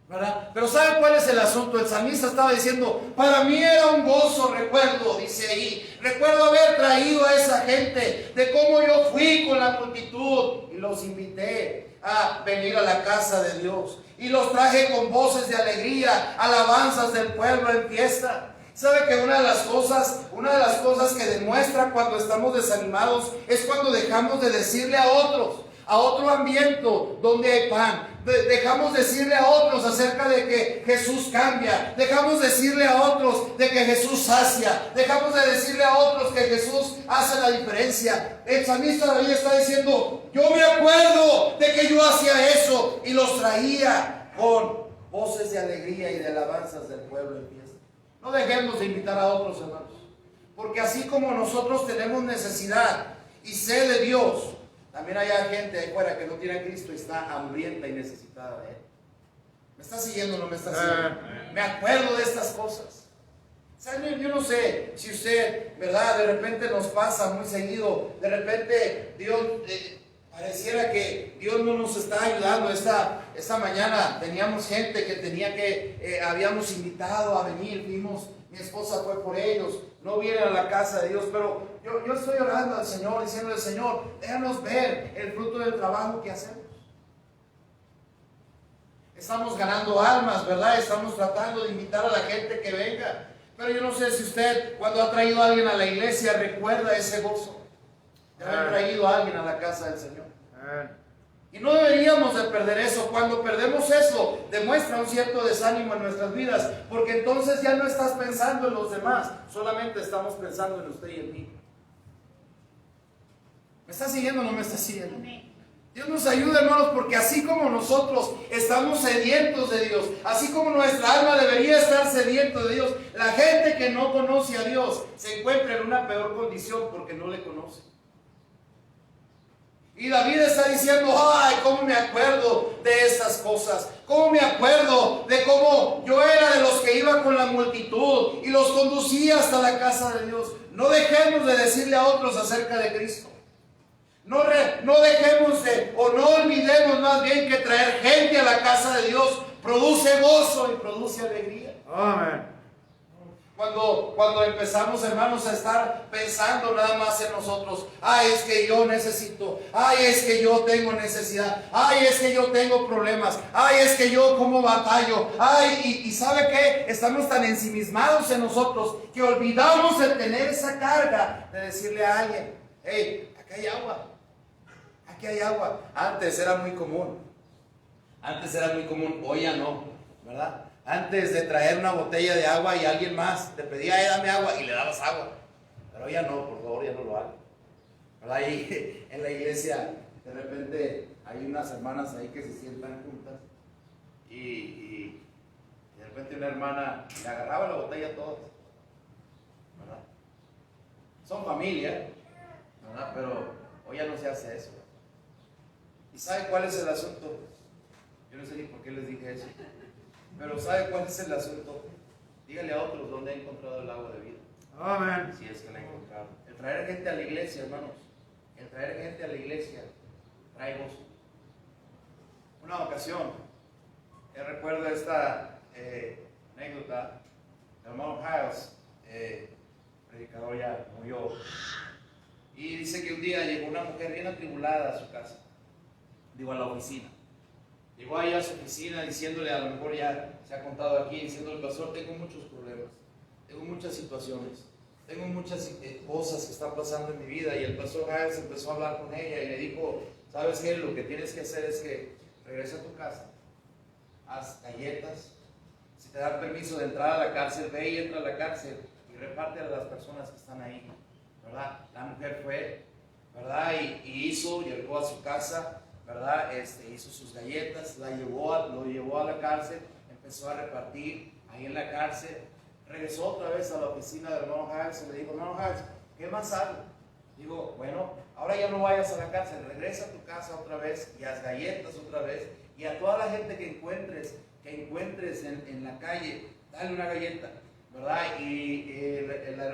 ¿verdad? Pero ¿sabe cuál es el asunto? El salmista estaba diciendo, para mí era un gozo, recuerdo, dice ahí, recuerdo haber traído a esa gente, de cómo yo fui con la multitud y los invité a venir a la casa de Dios y los traje con voces de alegría, alabanzas del pueblo en fiesta. ¿Sabe que una de las cosas que demuestra cuando estamos desanimados es cuando dejamos de decirle a otro ambiente donde hay pan? Dejamos decirle a otros acerca de que Jesús cambia. Dejamos decirle a otros de que Jesús sacia. Dejamos de decirle a otros que Jesús hace la diferencia. El salmista David está diciendo, yo me acuerdo de que yo hacía eso y los traía con voces de alegría y de alabanzas del pueblo en fiesta. No dejemos de invitar a otros, hermanos, porque así como nosotros tenemos necesidad y sed de Dios, también hay gente ahí fuera que no tiene a Cristo y está hambrienta y necesitada de Él. ¿Me está siguiendo o no me está siguiendo? Me acuerdo de estas cosas. ¿Saben? Yo no sé si usted, ¿verdad?, de repente nos pasa muy seguido, de repente Dios... pareciera que Dios no nos está ayudando. Esta mañana teníamos gente que habíamos invitado a venir. Mi esposa fue por ellos. No vienen a la casa de Dios, pero yo estoy orando al Señor, diciéndole, Señor, déjanos ver el fruto del trabajo que hacemos. Estamos ganando almas, ¿verdad? Estamos tratando de invitar a la gente que venga. Pero yo no sé si usted, cuando ha traído a alguien a la iglesia, recuerda ese gozo de haber traído a alguien a la casa del Señor. Y no deberíamos de perder eso. Cuando perdemos eso, demuestra un cierto desánimo en nuestras vidas, porque entonces ya no estás pensando en los demás, solamente estamos pensando en usted y en mí. ¿Me está siguiendo o no me está siguiendo? Dios nos ayuda, hermanos, porque así como nosotros estamos sedientos de Dios, así como nuestra alma debería estar sediento de Dios, la gente que no conoce a Dios se encuentra en una peor condición porque no le conoce. Y David está diciendo, ay, cómo me acuerdo de estas cosas, cómo me acuerdo de cómo yo era de los que iba con la multitud y los conducía hasta la casa de Dios. No dejemos de decirle a otros acerca de Cristo. No dejemos o no olvidemos más bien que traer gente a la casa de Dios produce gozo y produce alegría. Amén. Cuando empezamos, hermanos, a estar pensando nada más en nosotros, ay, es que yo necesito, ay, es que yo tengo necesidad, ay, es que yo tengo problemas, ay, es que yo como batallo, ay, y ¿sabe qué? Estamos tan ensimismados en nosotros que olvidamos el tener esa carga de decirle a alguien, hey, aquí hay agua, aquí hay agua. Antes era muy común, hoy ya no, ¿verdad? Antes de traer una botella de agua y alguien más te pedía, dame agua, y le dabas agua. Pero ya no, por favor, ya no lo hagas. Ahí en la iglesia, de repente, hay unas hermanas ahí que se sientan juntas. y de repente una hermana le agarraba la botella a todos, ¿verdad? Son familia, ¿verdad? Pero hoy ya no se hace eso. ¿Y sabe cuál es el asunto? Yo no sé ni por qué les dije eso, pero ¿sabe cuál es el asunto? Dígale a otros dónde ha encontrado el agua de vida. Amén. Si es que la ha encontrado. El traer gente a la iglesia, hermanos, el traer gente a la iglesia trae gozo. Una ocasión, recuerdo esta anécdota, el hermano Hiles, predicador, ya murió, y dice que un día llegó una mujer bien atribulada a su casa, digo, a la oficina. Llegó allá a su oficina diciéndole, a lo mejor ya se ha contado aquí, diciéndole, pastor, tengo muchos problemas, tengo muchas situaciones, tengo muchas cosas que están pasando en mi vida. Y el pastor Hiles empezó a hablar con ella y le dijo, ¿sabes qué? Lo que tienes que hacer es que regresa a tu casa, haz galletas, si te dan permiso de entrar a la cárcel, ve y entra a la cárcel y reparte a las personas que están ahí, ¿verdad? La mujer fue, ¿verdad? Y hizo, llegó a su casa, ¿verdad? Hizo sus galletas, lo llevó a la cárcel, empezó a repartir ahí en la cárcel, regresó otra vez a la oficina del hermano Hiles y le dijo, hermano Hiles, ¿qué más hago? Digo, bueno, ahora ya no vayas a la cárcel, regresa a tu casa otra vez y haz galletas otra vez, y a toda la gente que encuentres en la calle, dale una galleta, ¿verdad? Y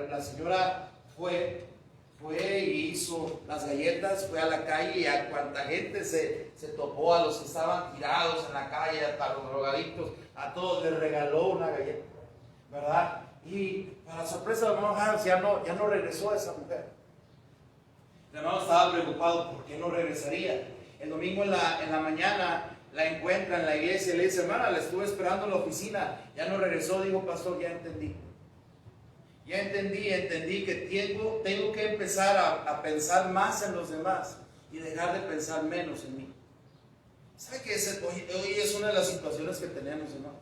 la señora fue y hizo las galletas, fue a la calle y a cuanta gente se topó, a los que estaban tirados en la calle, a los drogadictos, a todos les regaló una galleta, ¿verdad? Y para sorpresa del hermano Hans ya no regresó esa mujer. El hermano estaba preocupado, ¿por qué no regresaría? El domingo en la mañana la encuentra en la iglesia y le dice, hermana, la estuve esperando en la oficina, ya no regresó. Digo, pastor, ya entendí que tengo que empezar a pensar más en los demás y dejar de pensar menos en mí. ¿Sabe que hoy es una de las situaciones que tenemos, hermanos?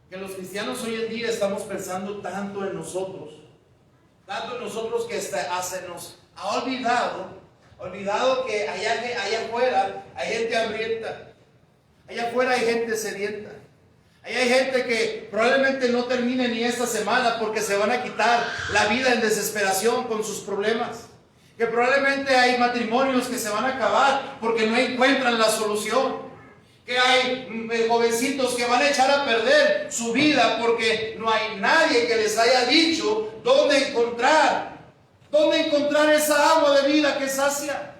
Que los cristianos hoy en día estamos pensando tanto en nosotros que hasta se nos ha olvidado que allá afuera hay gente hambrienta, allá afuera hay gente sedienta. Ahí hay gente que probablemente no termine ni esta semana porque se van a quitar la vida en desesperación con sus problemas. Que probablemente hay matrimonios que se van a acabar porque no encuentran la solución. Que hay jovencitos que van a echar a perder su vida porque no hay nadie que les haya dicho dónde encontrar esa agua de vida que sacia.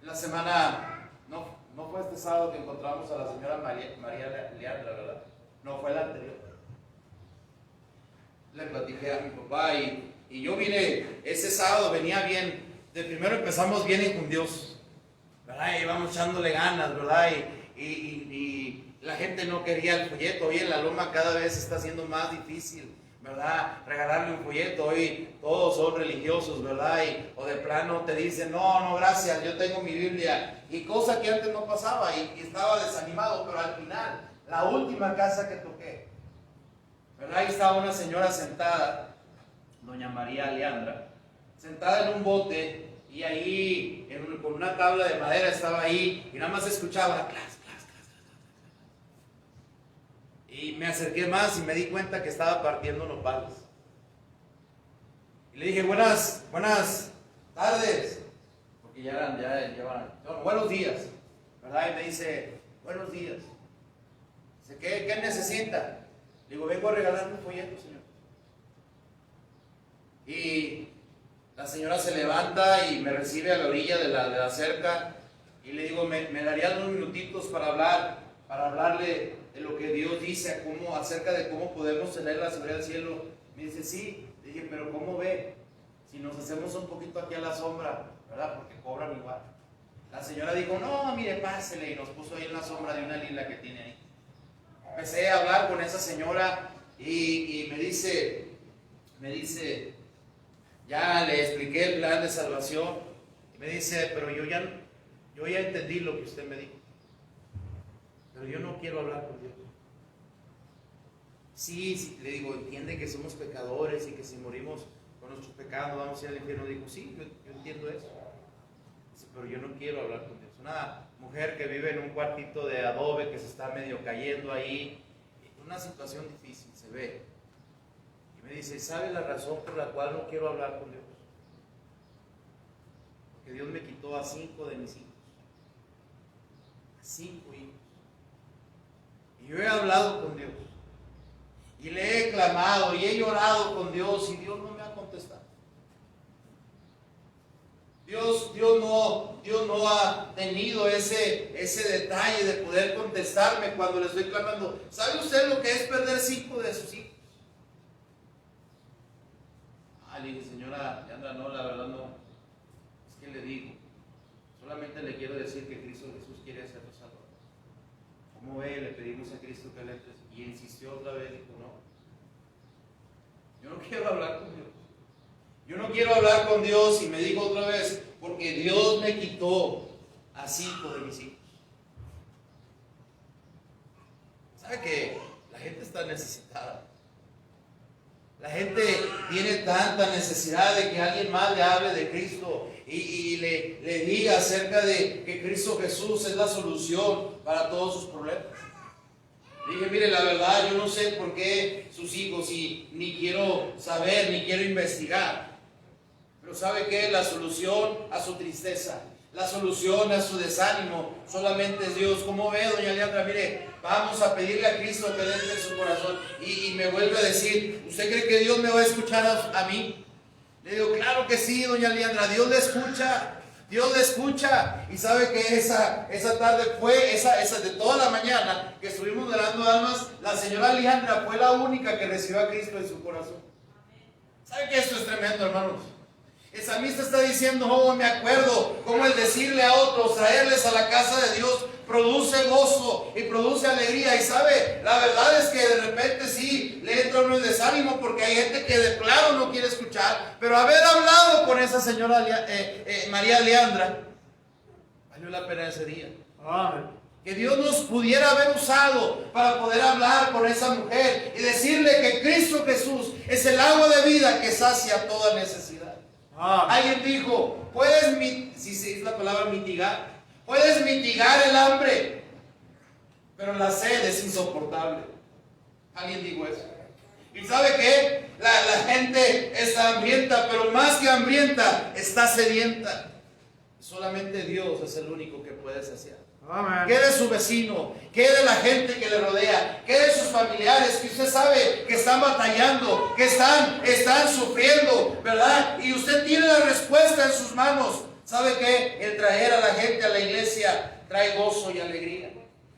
La semana... No fue este sábado que encontramos a la señora María Leandra, ¿verdad? No, fue la anterior. Le platiqué a mi papá y yo vine, ese sábado venía bien. De primero empezamos bien con Dios, ¿verdad? Y íbamos echándole ganas, ¿verdad? Y la gente no quería el folleto. Hoy en la loma cada vez está siendo más difícil, ¿verdad? Regalarle un folleto. Hoy todos son religiosos, ¿verdad? O de plano te dicen, no, gracias, yo tengo mi Biblia. Y cosa que antes no pasaba y estaba desanimado, pero al final, la última casa que toqué, ¿verdad? Ahí estaba una señora sentada, doña María Leandra, sentada en un bote y ahí con una tabla de madera estaba ahí y nada más escuchaba clas. Y me acerqué más y me di cuenta que estaba partiendo nopales. Y le dije, buenas tardes. Porque ya llevan, buenos días, ¿verdad? Y me dice, buenos días. Dice, ¿qué necesita? Le digo, vengo a regalarle un folleto, señor. Y la señora se levanta y me recibe a la orilla de la cerca. Y le digo, ¿me daría unos minutitos para hablarle de lo que Dios dice, acerca de cómo podemos tener la seguridad del cielo? Me dice, sí. Le dije, pero ¿cómo ve? Si nos hacemos un poquito aquí a la sombra, ¿verdad? Porque cobran igual. La señora dijo, no, mire, pásele, y nos puso ahí en la sombra de una lila que tiene ahí. Empecé a hablar con esa señora y me dice, ya le expliqué el plan de salvación, y me dice, pero yo ya entendí lo que usted me dijo, pero yo no quiero hablar con Dios. Sí, le digo, entiende que somos pecadores y que si morimos con nuestros pecados vamos a ir al infierno. Digo, sí, yo entiendo eso. Dice, pero yo no quiero hablar con Dios. Una mujer que vive en un cuartito de adobe que se está medio cayendo ahí, una situación difícil, se ve. Y me dice, ¿sabe la razón por la cual no quiero hablar con Dios? Porque Dios me quitó a 5 de mis hijos. A 5 hijos. Y yo he hablado con Dios. Y le he clamado y he llorado con Dios y Dios no me ha contestado. Dios no ha tenido ese detalle de poder contestarme cuando le estoy clamando. ¿Sabe usted lo que es perder 5 de sus hijos? Le dije, señora Leandra, no, la verdad no. Es que le digo, solamente le quiero decir que Cristo Jesús quiere hacerlo salvador. ¿Cómo ve? Le pedimos a Cristo que le entre. Y insistió otra vez, dijo, no. Yo no quiero hablar con Dios. Yo no quiero hablar con Dios. Y me dijo otra vez, porque Dios me quitó a 5 de mis hijos. ¿Sabe que la gente está necesitada? La gente tiene tanta necesidad de que alguien más le hable de Cristo y le diga acerca de que Cristo Jesús es la solución para todos sus problemas. Dije, mire, la verdad, yo no sé por qué sus hijos, y ni quiero saber, ni quiero investigar. Pero ¿sabe qué? La solución a su tristeza, la solución a su desánimo, solamente es Dios. ¿Cómo ve, doña Leandra? Mire, vamos a pedirle a Cristo que le entre en su corazón. Y me vuelve a decir, ¿usted cree que Dios me va a escuchar a mí? Le digo, claro que sí, doña Leandra, Dios le escucha. Dios le escucha. Y sabe que esa tarde fue, esa de toda la mañana que estuvimos orando almas, la señora Leandra fue la única que recibió a Cristo en su corazón. ¿Sabe que esto es tremendo, hermanos? El salmista está diciendo, oh, me acuerdo cómo el decirle a otros, traerles a la casa de Dios, produce gozo y produce alegría. Y sabe, la verdad es que de repente sí le entra uno el desánimo porque hay gente que de plano no quiere escuchar. Pero haber hablado con esa señora María Leandra, valió la pena ese día. Amén. Que Dios nos pudiera haber usado para poder hablar con esa mujer y decirle que Cristo Jesús es el agua de vida que sacia toda necesidad. Alguien dijo, puedes, si es la palabra mitigar, puedes mitigar el hambre, pero la sed es insoportable. Alguien dijo eso. ¿Y sabe qué? La gente está hambrienta, pero más que hambrienta, está sedienta. Solamente Dios es el único que puede saciar. Amén. ¿Qué de su vecino? ¿Qué de la gente que le rodea? ¿Qué de sus familiares que usted sabe que están batallando, que están sufriendo, ¿verdad? Y usted tiene la respuesta en sus manos. ¿Sabe qué? El traer a la gente a la iglesia trae gozo y alegría.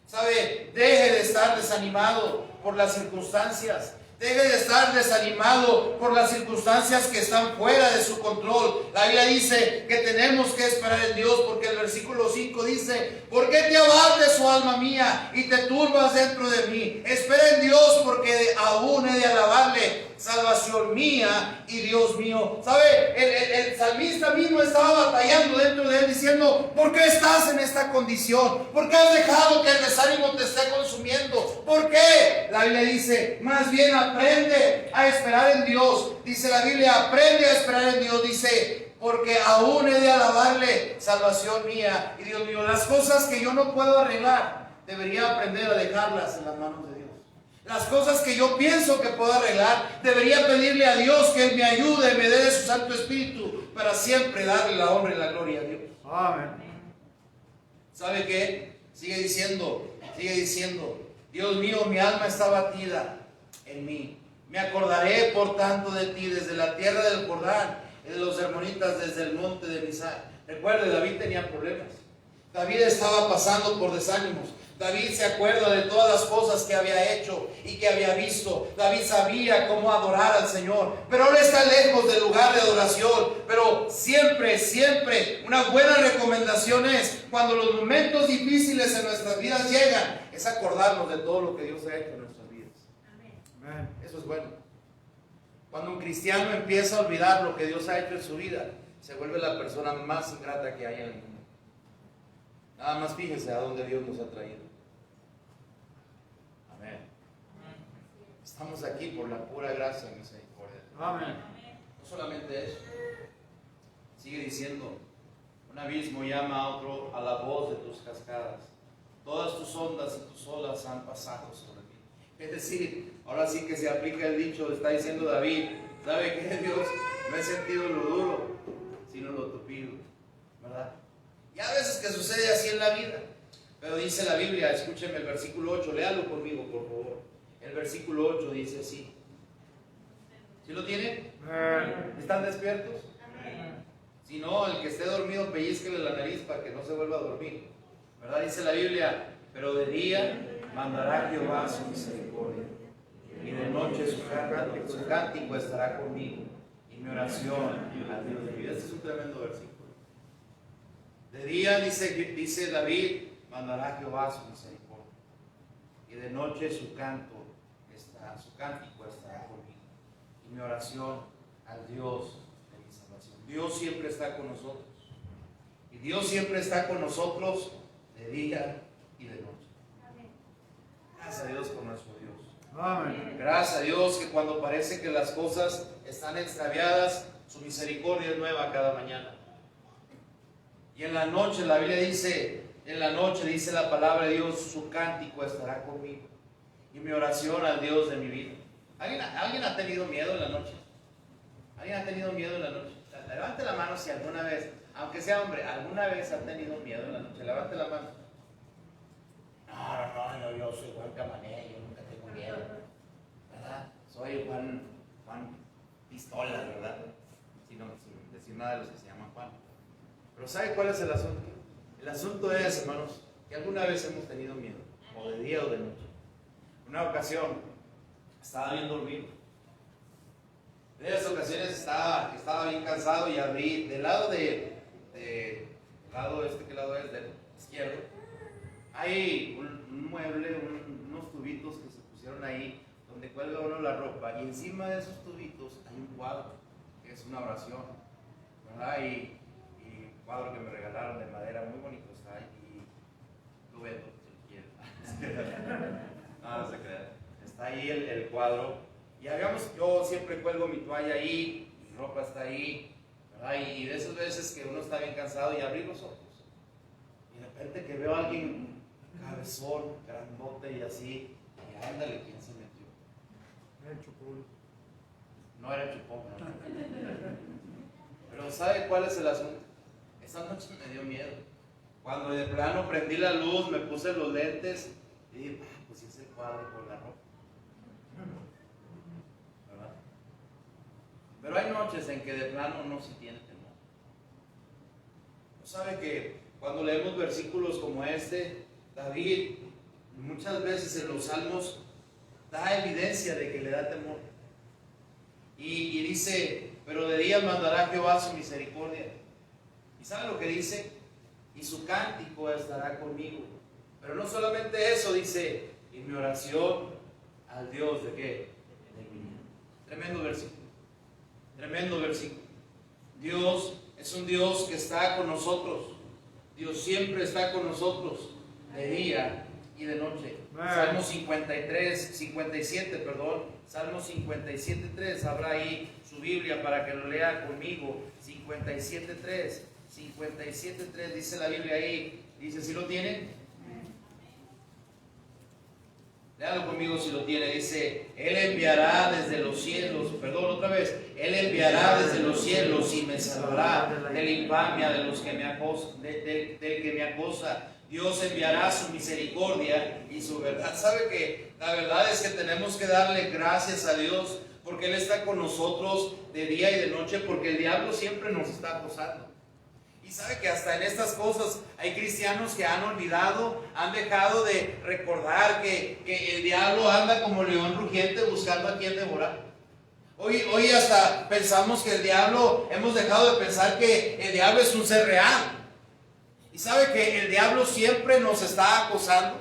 ¿Sabe? Deje de estar desanimado por las circunstancias. Deje de estar desanimado por las circunstancias que están fuera de su control. La Biblia dice que tenemos que esperar en Dios, porque el versículo 5 dice, ¿por qué te abates, oh alma mía, y te turbas dentro de mí? Espera en Dios, porque aún he de alabarle, salvación mía y Dios mío. ¿Sabe? El salmista mismo estaba batallando dentro de él, diciendo, ¿por qué estás en esta condición? ¿Por qué has dejado que el desánimo te esté consumiendo? ¿Por qué? La Biblia dice, más bien aprende a esperar en Dios. Dice la Biblia, aprende a esperar en Dios. Dice, porque aún he de alabarle, salvación mía y Dios mío. Las cosas que yo no puedo arreglar, debería aprender a dejarlas en las manos de Dios. Las cosas que yo pienso que puedo arreglar, debería pedirle a Dios que Él me ayude, me dé de su Santo Espíritu, para siempre darle la honra y la gloria a Dios. Amén. ¿Sabe qué? Sigue diciendo, Dios mío, mi alma está batida en mí. Me acordaré por tanto de ti desde la tierra del Jordán, de los hermonitas desde el monte de Misar. Recuerde, David tenía problemas. David estaba pasando por desánimos. David se acuerda de todas las cosas que había hecho y que había visto. David sabía cómo adorar al Señor, pero ahora está lejos del lugar de adoración. Pero siempre una buena recomendación es, cuando los momentos difíciles en nuestras vidas llegan, es acordarnos de todo lo que Dios ha hecho en nuestras vidas. Amén. Eso es bueno. Cuando un cristiano empieza a olvidar lo que Dios ha hecho en su vida, se vuelve la persona más ingrata que hay en el mundo. Nada más fíjese a dónde Dios nos ha traído. Amén. Estamos aquí por la pura gracia y misericordia. Amén. No solamente eso. Sigue diciendo, Un abismo llama a otro a la voz de tus cascadas. Todas tus ondas y tus olas han pasado sobre mí. Es decir, ahora sí que se aplica el dicho, está diciendo David, ¿sabe qué, Dios? No he sentido lo duro, sino lo tupido, ¿verdad? Y a veces que sucede así en la vida. Pero dice la Biblia, escúcheme el versículo 8, léalo conmigo, por favor. El versículo 8 dice así. ¿Sí lo tienen? ¿Están despiertos? Si no, el que esté dormido, pellizquele la nariz para que no se vuelva a dormir. ¿Verdad? Dice la Biblia, pero de día mandará Jehová su misericordia, y de noche su cántico estará conmigo, y mi oración al Dios de mi vida. Este es un tremendo versículo. De día, dice David, mandará Jehová su misericordia, y de noche su cántico estará conmigo, y mi oración al Dios de mi salvación. Dios siempre está con nosotros, y Dios siempre está con nosotros de día y de noche. Gracias a Dios por nuestro Dios. Amén. Gracias a Dios que cuando parece que las cosas están extraviadas, su misericordia es nueva cada mañana. Y en la noche, la Biblia dice, en la noche dice la palabra de Dios, su cántico estará conmigo, y mi oración al Dios de mi vida. ¿Alguien ha tenido miedo en la noche? ¿Alguien ha tenido miedo en la noche? Levante la mano si alguna vez, aunque sea hombre, alguna vez ha tenido miedo en la noche. Levante la mano. No, yo soy Juan Camané, yo nunca tengo miedo, ¿verdad? Soy Juan Pistolas, ¿verdad? Sin decir nada de los que se llaman Juan. Pero ¿sabe cuál es el asunto? El asunto es, hermanos, que alguna vez hemos tenido miedo, o de día o de noche. Una ocasión, estaba bien dormido. En esas ocasiones estaba bien cansado y abrí del lado ¿qué lado es? Del izquierdo. Hay un mueble, unos tubitos que se pusieron ahí donde cuelga uno la ropa, y encima de esos tubitos hay un cuadro que es una oración, ¿verdad? Y un cuadro que me regalaron de madera muy bonito está ahí, y lo vendo si quieren. No se crean. Está ahí el cuadro, y yo siempre cuelgo mi toalla ahí, mi ropa está ahí, ¿verdad? Y de esas veces que uno está bien cansado y abrí los ojos, y de repente que veo a alguien cabezón, grandote y así, y ándale, ¿quién se metió? El Chupul. No era el Chupón, no. Pero ¿sabe cuál es el asunto? Esa noche me dio miedo. Cuando de plano prendí la luz, me puse los lentes y dije, pues hice el cuadro con la ropa. ¿Verdad? Pero hay noches en que de plano no se tiene temor. ¿Sabe que cuando leemos versículos como este, David muchas veces en los salmos da evidencia de que le da temor? Y dice, pero de día mandará Jehová su misericordia. ¿Y sabe lo que dice? Y su cántico estará conmigo. Pero no solamente eso, dice, y mi oración al Dios de qué? De mi vida. Tremendo versículo. Tremendo versículo. Dios es un Dios que está con nosotros. Dios siempre está con nosotros, de día y de noche. Salmo 57, Salmo 57.3, habrá ahí su Biblia para que lo lea conmigo. 57.3 dice la Biblia ahí, dice, ¿sí lo tienen? Léalo conmigo si lo tiene. Dice, Él enviará desde los cielos, Él enviará desde los cielos y me salvará de la infamia de los que me acosan, del que me acosa. Dios enviará su misericordia y su verdad. ¿Sabe que la verdad es que tenemos que darle gracias a Dios porque Él está con nosotros de día y de noche, porque el diablo siempre nos está acosando? Y sabe que hasta en estas cosas hay cristianos que han olvidado, han dejado de recordar que el diablo anda como león rugiente buscando a quien devorar. Hoy hasta pensamos que el diablo, hemos dejado de pensar que el diablo es un ser real. Y sabe que el diablo siempre nos está acosando.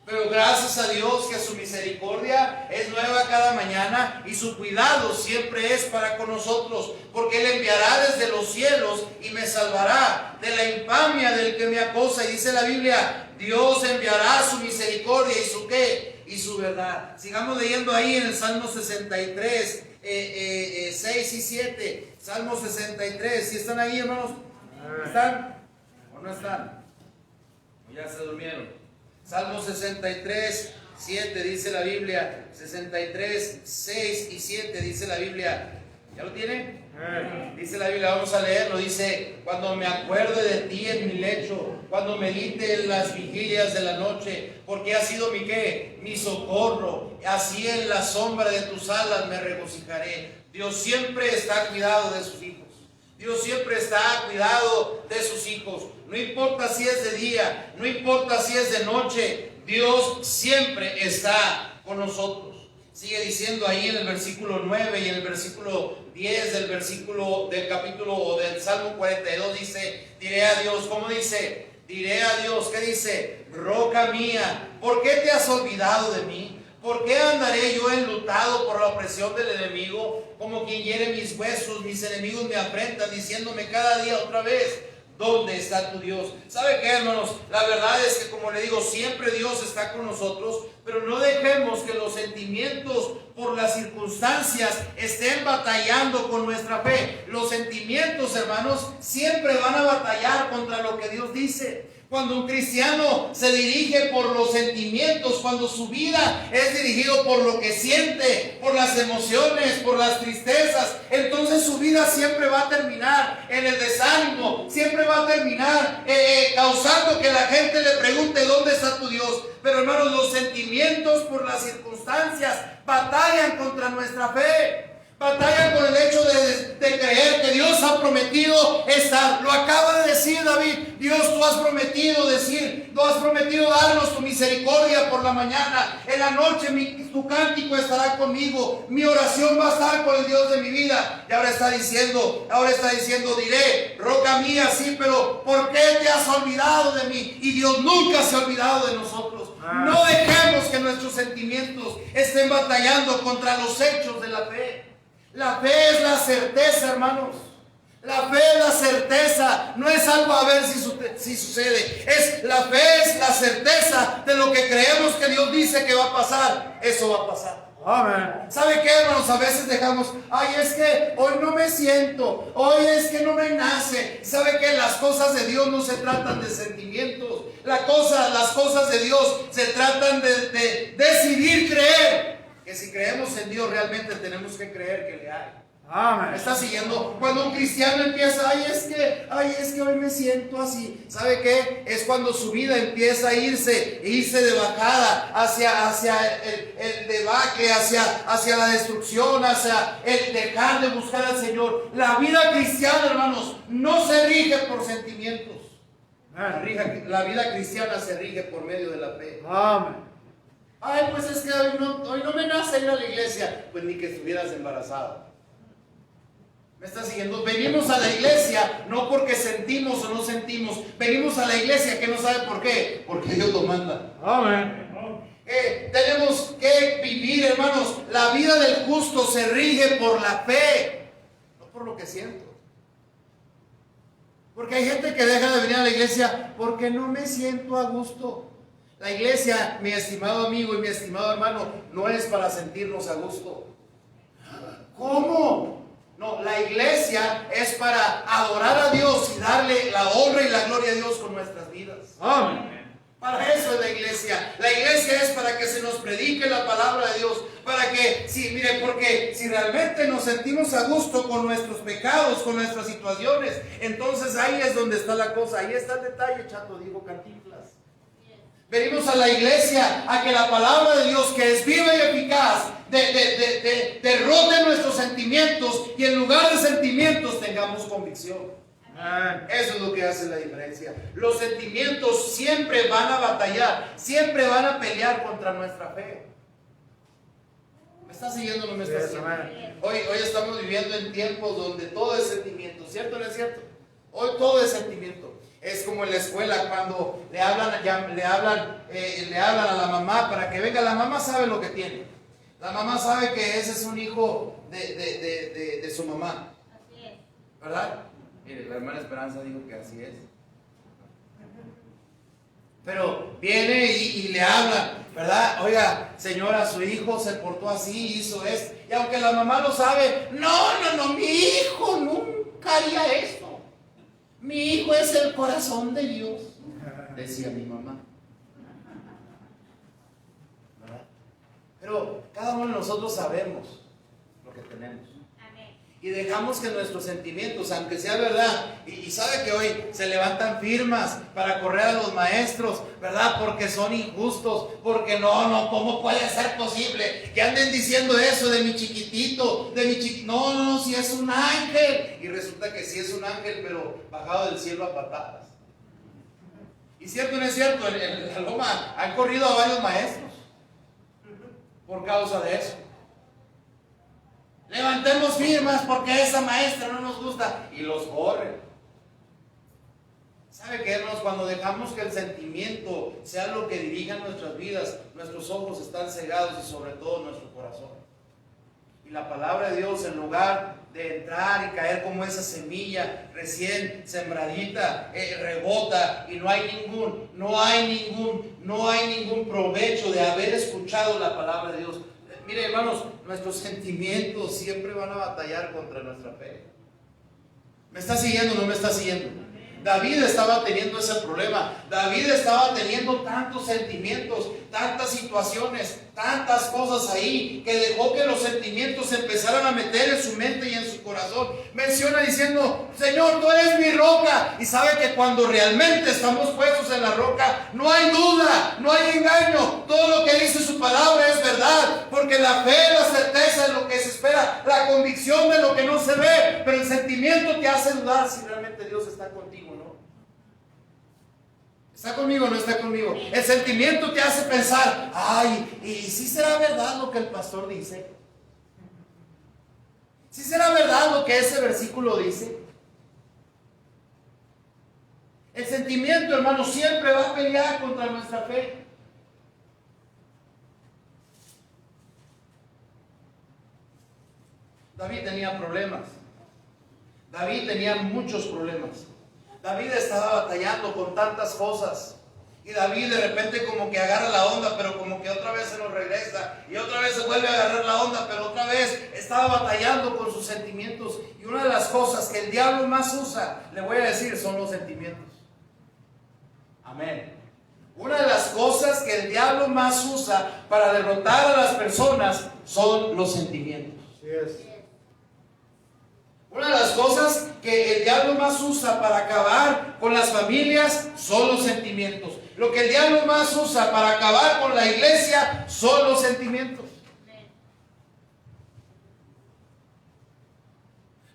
Pero gracias a Dios que su misericordia es nueva cada mañana y su cuidado siempre es para con nosotros, porque Él enviará desde los cielos y me salvará de la infamia del que me acosa. Y dice la Biblia, Dios enviará su misericordia y su ¿qué? Y su verdad. Sigamos leyendo ahí en el Salmo 63, 6 y 7. Salmo 63, ¿sí están ahí, hermanos? ¿Están o no están? ¿O ya se durmieron? Salmo 63, 7 dice la Biblia. 63, 6 y 7 dice la Biblia. ¿Ya lo tienen? Dice la Biblia, vamos a leerlo. Dice: cuando me acuerde de ti en mi lecho, cuando medite en las vigilias de la noche, porque has sido mi ¿qué? Mi socorro. Así en la sombra de tus alas me regocijaré. Dios siempre está a cuidado de sus hijos. Dios siempre está a cuidado de sus hijos. No importa si es de día, no importa si es de noche, Dios siempre está con nosotros. Sigue diciendo ahí en el versículo 9 y en el versículo 10 del capítulo o del Salmo 42 dice: diré a Dios, ¿cómo dice? Diré a Dios, ¿qué dice? Roca mía, ¿por qué te has olvidado de mí? ¿Por qué andaré yo enlutado por la opresión del enemigo? Como quien hiere mis huesos, mis enemigos me afrentan, diciéndome cada día otra vez: ¿dónde está tu Dios? ¿Sabe qué, hermanos? La verdad es que, como le digo, siempre Dios está con nosotros, pero no dejemos que los sentimientos por las circunstancias estén batallando con nuestra fe. Los sentimientos, hermanos, siempre van a batallar contra lo que Dios dice. Cuando un cristiano se dirige por los sentimientos, cuando su vida es dirigido por lo que siente, por las emociones, por las tristezas, entonces su vida siempre va a terminar en el desánimo, siempre va a terminar causando que la gente le pregunte: ¿dónde está tu Dios? Pero, hermanos, los sentimientos por las circunstancias batallan contra nuestra fe. Batallan con el hecho de creer que Dios ha prometido estar. Lo acaba de decir David: Dios, tú has prometido darnos tu misericordia por la mañana. En la noche tu cántico estará conmigo. Mi oración va a estar con el Dios de mi vida. Y ahora está diciendo, diré, roca mía, sí, pero ¿por qué te has olvidado de mí? Y Dios nunca se ha olvidado de nosotros. No dejemos que nuestros sentimientos estén batallando contra los hechos de la fe. La fe es la certeza, hermanos. La fe es la certeza. No es algo a ver si sucede. La fe es la certeza de lo que creemos que Dios dice que va a pasar. Eso va a pasar. Amén. ¿Sabe qué, hermanos? A veces dejamos: ay, es que hoy no me siento, hoy es que no me nace. ¿Sabe qué? Las cosas de Dios no se tratan de sentimientos. Las cosas de Dios se tratan de decidir creer. Que si creemos en Dios, realmente tenemos que creer que le hay. Amén. ¿Me está siguiendo? Cuando un cristiano empieza: ay, es que hoy me siento así. ¿Sabe qué? Es cuando su vida empieza a irse de bajada hacia el debacle, hacia la destrucción, hacia el dejar de buscar al Señor. La vida cristiana, hermanos, no se rige por sentimientos. La vida cristiana se rige por medio de la fe. Amén. Ay, pues es que hoy no me nace ir a la iglesia. Pues ni que estuvieras embarazado. ¿Me está siguiendo? Venimos a la iglesia no porque sentimos o no sentimos. Venimos a la iglesia, que no sabe por qué. Porque Dios lo manda. Amén. Tenemos que vivir, hermanos. La vida del justo se rige por la fe, no por lo que siento. Porque hay gente que deja de venir a la iglesia porque no me siento a gusto. La iglesia, mi estimado amigo y mi estimado hermano, no es para sentirnos a gusto. ¿Cómo? No, la iglesia es para adorar a Dios y darle la honra y la gloria a Dios con nuestras vidas. Amén. Para eso es la iglesia. La iglesia es para que se nos predique la palabra de Dios. Para que, porque si realmente nos sentimos a gusto con nuestros pecados, con nuestras situaciones, entonces ahí es donde está la cosa. Ahí está el detalle, chato, digo Cantinflas. Venimos a la iglesia a que la palabra de Dios, que es viva y eficaz, derrote nuestros sentimientos y en lugar de sentimientos tengamos convicción. Eso es lo que hace la diferencia. Los sentimientos siempre van a batallar, siempre van a pelear contra nuestra fe. ¿Me está siguiendo o no me está siguiendo? Hoy estamos viviendo en tiempos donde todo es sentimiento, ¿cierto o no es cierto? Hoy todo es sentimiento. Es como en la escuela cuando le hablan a la mamá para que venga. La mamá sabe lo que tiene. La mamá sabe que ese es un hijo de su mamá. Así es. ¿Verdad? Mire, la hermana Esperanza dijo que así es. Pero viene y le hablan, ¿verdad? Oiga, señora, su hijo se portó así, hizo esto. Y aunque la mamá lo sabe, no, mi hijo nunca haría esto. Mi hijo es el corazón de Dios, decía mi mamá. ¿Verdad? Pero cada uno de nosotros sabemos lo que tenemos. Y dejamos que nuestros sentimientos, aunque sea verdad, y sabe que hoy se levantan firmas para correr a los maestros, ¿verdad? Porque son injustos, porque no, ¿cómo puede ser posible que anden diciendo eso de mi chiquitito, de mi chiquitito? No, si es un ángel. Y resulta que sí es un ángel, pero bajado del cielo a patadas. Y cierto o no es cierto, en la Loma han corrido a varios maestros por causa de eso. Levantemos firmas porque esa maestra no nos gusta, y los corren. ¿Sabe qué, hermanos? Cuando dejamos que el sentimiento sea lo que dirija nuestras vidas, nuestros ojos están cegados y sobre todo nuestro corazón. Y la palabra de Dios, en lugar de entrar y caer como esa semilla recién sembradita, rebota, y no hay ningún provecho de haber escuchado la palabra de Dios. Mire, hermanos, nuestros sentimientos siempre van a batallar contra nuestra fe. ¿Me está siguiendo o no me está siguiendo? David estaba teniendo ese problema. David estaba teniendo tantos sentimientos, tantas situaciones, tantas cosas ahí, que dejó que los sentimientos se empezaran a meter en su mente y en su corazón. Menciona diciendo: Señor, tú eres mi roca. Y sabe que cuando realmente estamos puestos en la roca, no hay duda, no hay engaño. Todo lo que dice su palabra es verdad, porque la fe, la certeza de lo que se espera, la convicción de lo que no se ve. Pero el sentimiento te hace dudar si realmente Dios está contigo, ¿no? ¿Está conmigo o no está conmigo? El sentimiento te hace pensar: ay, ¿y si será verdad lo que el pastor dice? ¿Si será verdad lo que ese versículo dice? El sentimiento, hermano, siempre va a pelear contra nuestra fe. David tenía problemas. David tenía muchos problemas. David estaba batallando con tantas cosas. Y David de repente como que agarra la onda, pero como que otra vez se nos regresa. Y otra vez se vuelve a agarrar la onda, pero otra vez estaba batallando con sus sentimientos. Y una de las cosas que el diablo más usa, le voy a decir, son los sentimientos. Amén. Una de las cosas que el diablo más usa para derrotar a las personas son los sentimientos. Así es. Una de las cosas que el diablo más usa para acabar con las familias son los sentimientos. Lo que el diablo más usa para acabar con la iglesia son los sentimientos.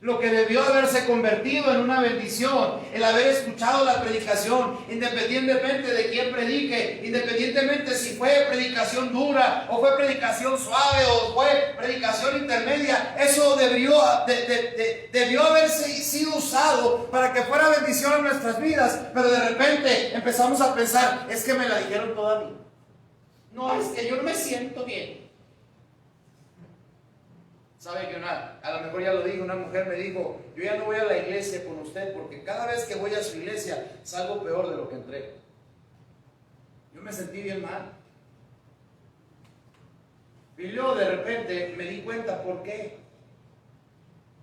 Lo que debió haberse convertido en una bendición, el haber escuchado la predicación, independientemente de quién predique, independientemente si fue predicación dura, o fue predicación suave, o fue predicación intermedia, eso debió haberse sido usado para que fuera bendición en nuestras vidas. Pero de repente empezamos a pensar: es que me la dijeron toda a mí. No, es que yo no me siento bien. ¿Sabe que a lo mejor ya lo dije, una mujer me dijo: yo ya no voy a la iglesia con usted porque cada vez que voy a su iglesia salgo peor de lo que entré? Yo me sentí bien mal. Y luego de repente me di cuenta por qué.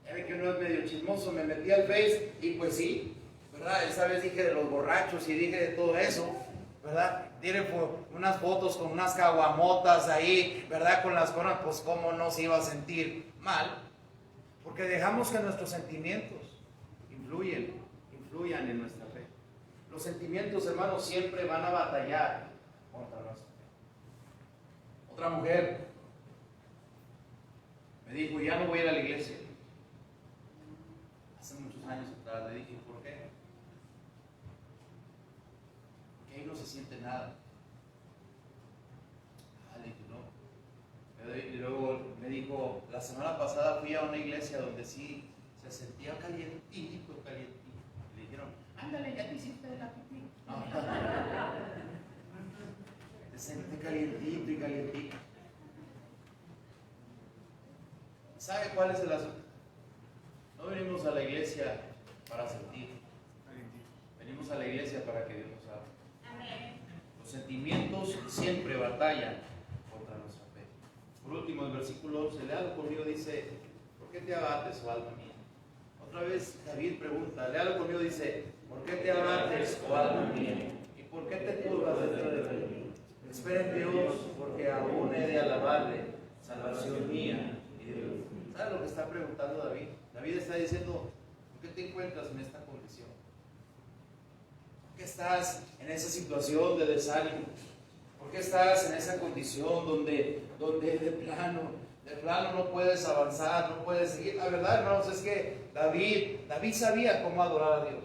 Ya ve que uno es medio chismoso, me metí al Face y pues sí, ¿verdad? Esa vez dije de los borrachos y dije de todo eso, ¿verdad? Tiene unas fotos con unas caguamotas ahí, ¿verdad? Con las coronas, pues cómo no se iba a sentir mal, porque dejamos que nuestros sentimientos influyan en nuestra fe. Los sentimientos, hermanos, siempre van a batallar contra nuestra fe. Otra mujer me dijo: ya no voy a ir a la iglesia. Hace muchos años atrás. Le dije: ¿por qué? Porque ahí no se siente nada. Le dije: no. Y luego me dijo: la semana pasada fui a una iglesia donde sí se sentía calientito. Le dijeron: ándale, ya te hiciste de la pipí. No. Se sentí calientito. ¿Sabe cuál es el asunto? No venimos a la iglesia para sentir. Venimos a la iglesia para que Dios nos hable. Amén. Los sentimientos siempre batallan contra nuestra fe. Por último, el versículo 11, léalo conmigo, dice: ¿por qué te abates, oh alma mía? Otra vez David pregunta, léalo conmigo, dice: oh alma mía. ¿Y por qué te turbas dentro de mí? Espera en Dios, porque aún he de alabarle, salvación mía y de Dios. ¿Sabes lo que está preguntando David? David está diciendo, ¿por qué te encuentras en esta condición? ¿Por qué estás en esa situación de desánimo? ¿Por qué estás en esa condición donde de plano no puedes avanzar, no puedes seguir? La verdad, hermanos, es que David sabía cómo adorar a Dios.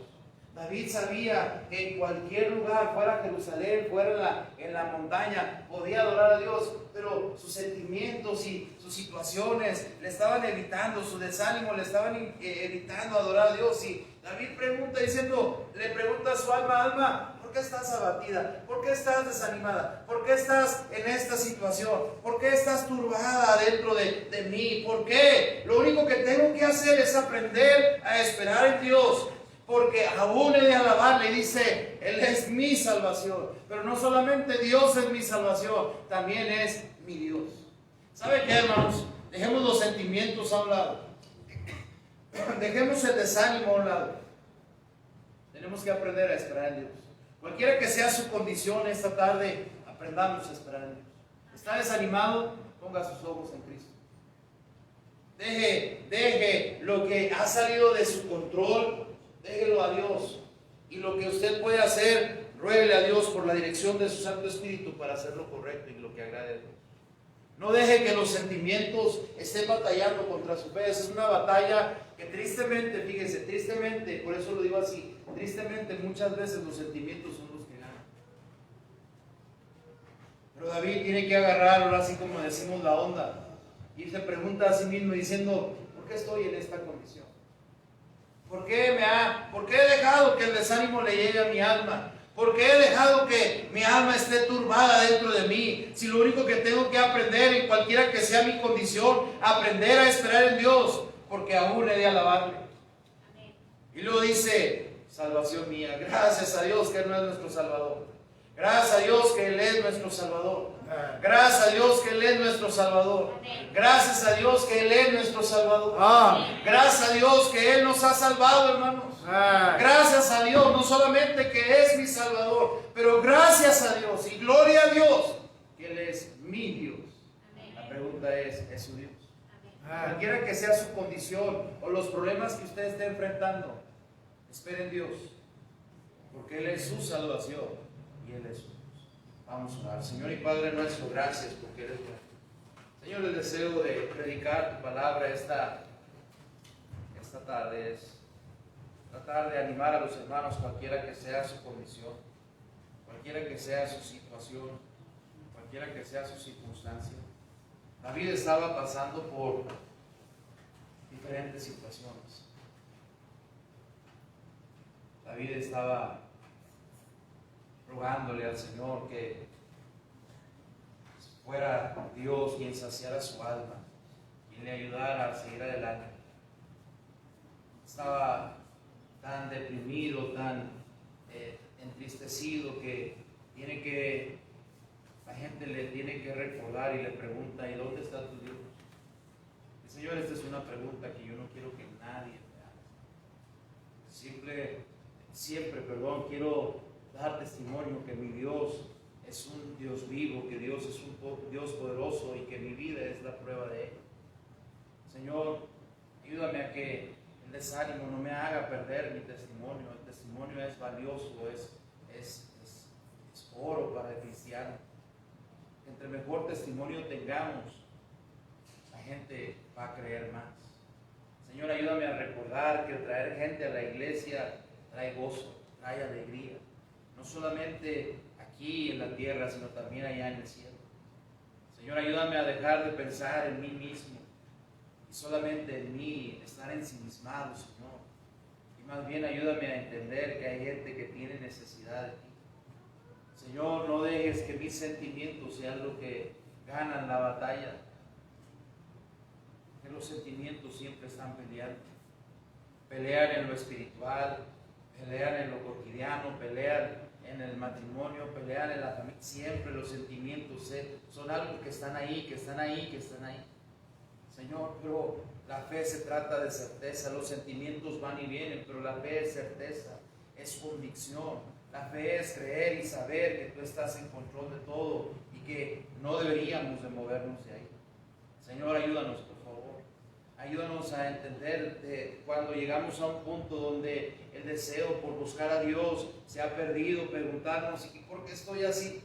David sabía que en cualquier lugar, fuera Jerusalén, fuera en la montaña, podía adorar a Dios, pero sus sentimientos y sus situaciones le estaban evitando, su desánimo le estaban evitando adorar a Dios. Y David le pregunta a su alma, ¿por qué estás abatida? ¿Por qué estás desanimada? ¿Por qué estás en esta situación? ¿Por qué estás turbada dentro de mí? ¿Por qué? Lo único que tengo que hacer es aprender a esperar en Dios, porque aún he de alabarle. Y dice, Él es mi salvación. Pero no solamente Dios es mi salvación, también es mi Dios. ¿Sabe qué, hermanos? Dejemos los sentimientos a un lado. Dejemos el desánimo a un lado. Tenemos que aprender a esperar en Dios. Cualquiera que sea su condición esta tarde, aprendamos a esperar en Dios. ¿Está desanimado? Ponga sus ojos en Cristo. Deje lo que ha salido de su control, déjelo a Dios. Y lo que usted puede hacer, ruéguele a Dios por la dirección de su Santo Espíritu para hacer lo correcto y lo que agrade a Dios. No deje que los sentimientos estén batallando contra su fe. Es una batalla que tristemente, fíjese, tristemente, por eso lo digo así, tristemente muchas veces los sentimientos son los que ganan. Pero David tiene que agarrar, ahora así como decimos, la onda, y se pregunta a sí mismo diciendo, ¿por qué estoy en esta condición? ¿Por qué he dejado que el desánimo le llegue a mi alma? ¿Por qué he dejado que mi alma esté turbada dentro de mí? Si lo único que tengo que aprender, en cualquiera que sea mi condición, aprender a esperar en Dios, porque aún he de alabarle. Y luego dice, salvación mía. Gracias a Dios que Él no es nuestro Salvador. Gracias a Dios que Él es nuestro Salvador. Gracias a Dios que Él es nuestro Salvador. Gracias a Dios que Él es nuestro Salvador. Gracias a Dios que Él nos ha salvado, hermanos. Gracias a Dios, no solamente que es mi Salvador, pero gracias a Dios y gloria a Dios que Él es mi Dios. La pregunta ¿es su Dios? Cualquiera que sea su condición o los problemas que usted esté enfrentando, espere en Dios, porque Él es su salvación y Él es su Dios. Vamos a orar. Señor y Padre nuestro, gracias porque eres bueno. Señor, el deseo de predicar tu palabra esta tarde es tratar de animar a los hermanos, cualquiera que sea su condición, cualquiera que sea su situación, cualquiera que sea su circunstancia. David estaba pasando por diferentes situaciones. David estaba rogándole al Señor que fuera Dios quien saciara su alma, quien le ayudara a seguir adelante. Estaba tan deprimido, tan entristecido que la gente le tiene que recordar y le pregunta, ¿y dónde está tu Dios? Y Señor, esta es una pregunta que yo no quiero que nadie me haga. Siempre, quiero dar testimonio que mi Dios es un Dios vivo, que Dios es un Dios poderoso y que mi vida es la prueba de Él. Señor, ayúdame a que el desánimo no me haga perder mi testimonio. El testimonio es valioso, es oro para el cristiano. Entre mejor testimonio tengamos, la gente va a creer más. Señor, ayúdame a recordar que traer gente a la iglesia trae gozo, trae alegría. No solamente aquí en la tierra, sino también allá en el cielo. Señor, ayúdame a dejar de pensar en mí mismo y solamente en mí, estar ensimismado, Señor. Y más bien ayúdame a entender que hay gente que tiene necesidad de ti. Señor, no dejes que mis sentimientos sean lo que ganan la batalla. Que los sentimientos siempre están peleando. Pelean en lo espiritual, pelean en lo cotidiano, pelean en el matrimonio, pelean en la familia. Siempre los sentimientos son algo que están ahí, que están ahí, que están ahí. Señor, pero la fe se trata de certeza. Los sentimientos van y vienen, pero la fe es certeza, es convicción. La fe es creer y saber que tú estás en control de todo y que no deberíamos de movernos de ahí. Señor, ayúdanos, por favor. Ayúdanos a entender cuando llegamos a un punto donde el deseo por buscar a Dios se ha perdido, preguntarnos, ¿y por qué estoy así?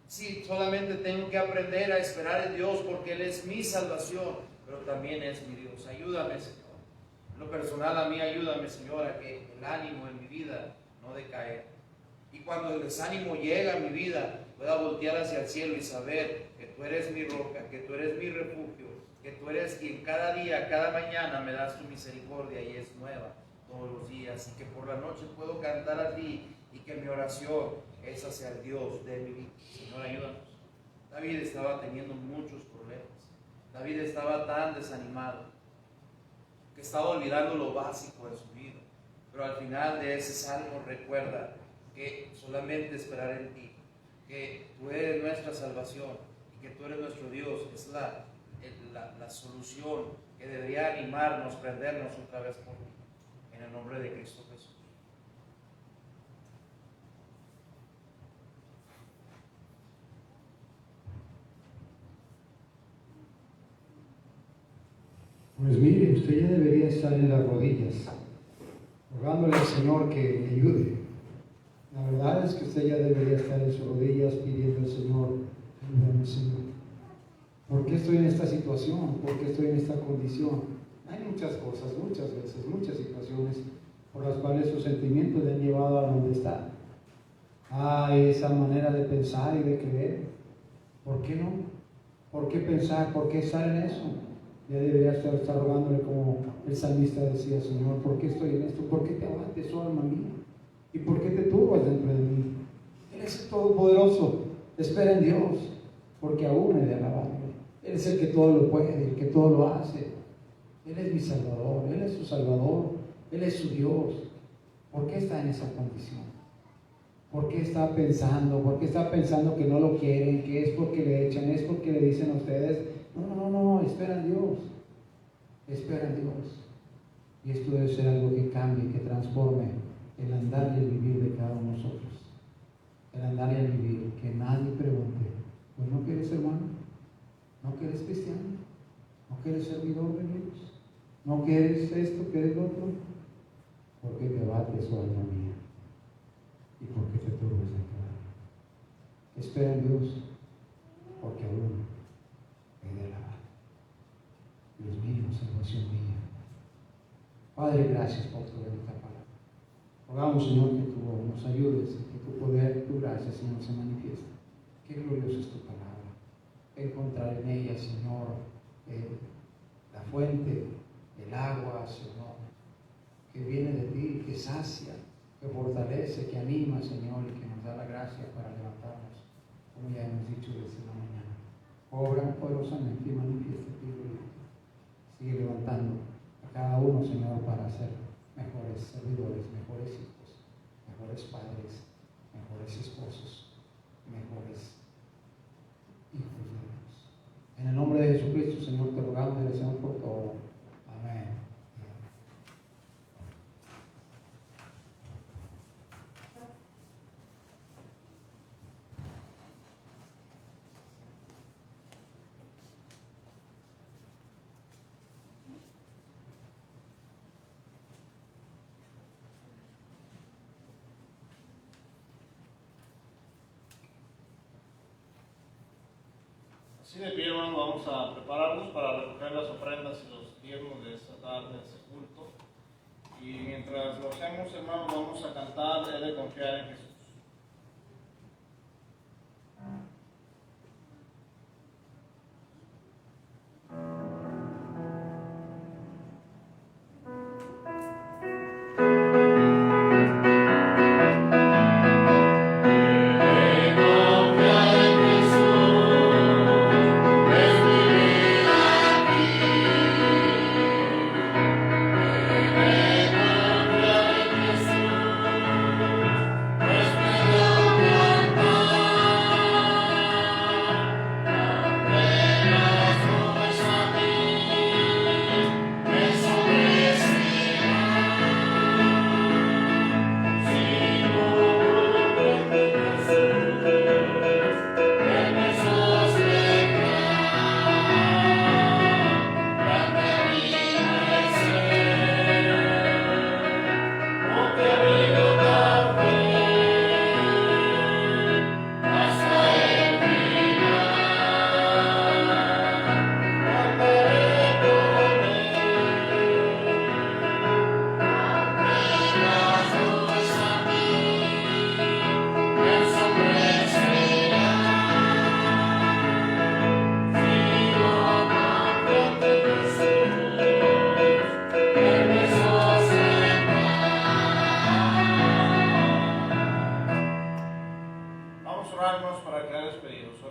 Sí, solamente tengo que aprender a esperar en Dios porque Él es mi salvación, pero también es mi Dios. Ayúdame, Señor. En lo personal, a mí ayúdame, Señor, a que el ánimo en mi vida no decaiga. Y cuando el desánimo llega a mi vida, pueda voltear hacia el cielo y saber que tú eres mi roca, que tú eres mi refugio, que tú eres quien cada día, cada mañana me das tu misericordia y es nueva todos los días, y que por la noche puedo cantar a ti y que mi oración es hacia el Dios de mi vida. Señor, ayúdanos. David estaba teniendo muchos problemas. David estaba tan desanimado que estaba olvidando lo básico de su vida. Pero al final de ese salmo recuerda que solamente esperar en ti, que tú eres nuestra salvación y que tú eres nuestro Dios, es la solución que debería animarnos, prendernos otra vez por ti. En el nombre de Cristo Jesús. Pues mire, usted ya debería estar en las rodillas, rogándole al Señor que le ayude. La verdad es que usted ya debería estar en sus rodillas pidiendo al Señor, ayúdame, Señor. ¿Por qué estoy en esta situación? ¿Por qué estoy en esta condición? Hay muchas cosas, muchas veces, muchas situaciones por las cuales sus sentimientos le han llevado a donde está. Esa manera de pensar y de creer. ¿Por qué no? ¿Por qué pensar? ¿Por qué estar en eso? Ya debería estar rogándole como el salmista decía, Señor, ¿por qué estoy en esto? ¿Por qué te abates, oh alma mía? ¿Y por qué te turbas dentro de mí? Él es el Todopoderoso. Espera en Dios, porque aún he de alabarlo. Él es el que todo lo puede, el que todo lo hace. Él es mi Salvador, Él es su Salvador, Él es su Dios. ¿Por qué está en esa condición? ¿Por qué está pensando? ¿Por qué está pensando que no lo quieren? ¿Que es porque le echan? ¿Es porque le dicen a ustedes? No, espera en Dios. Espera en Dios. Y esto debe ser algo que cambie, que transforme el andar y el vivir de cada uno de nosotros. El andar y el vivir, que nadie pregunte, pues no que eres hermano, no que eres cristiano, no que eres servidor de Dios, no que eres esto, que eres lo otro. ¿Por qué te bates, oh alma mía? ¿Y por qué te turbas en cada día? Espera en Dios, porque aún he de alabar. Dios mío, salvación mía. Padre, gracias por tu bendita palabra. Rogamos, Señor, que tú nos ayudes, que tu poder, tu gracia, Señor, se manifieste. Qué gloriosa es tu palabra. Encontrar en ella, Señor, la fuente, el agua, Señor, que viene de ti, que sacia, que fortalece, que anima, Señor, y que nos da la gracia para levantarnos, como ya hemos dicho desde la mañana. Obra poderosamente y manifiesta tu gloria. Sigue levantando a cada uno, Señor, para ser mejores servidores, mejores hijos, mejores padres, mejores esposos, mejores hijos de Dios. En el nombre de Jesucristo, Señor, te rogamos y le deseamos por todo. Amén. Así de pie, hermanos, vamos a prepararnos para recoger las ofrendas y los diezmos de esta tarde, de este culto. Y mientras lo hacemos, hermanos, vamos a cantar, he de confiar en Jesús. Pues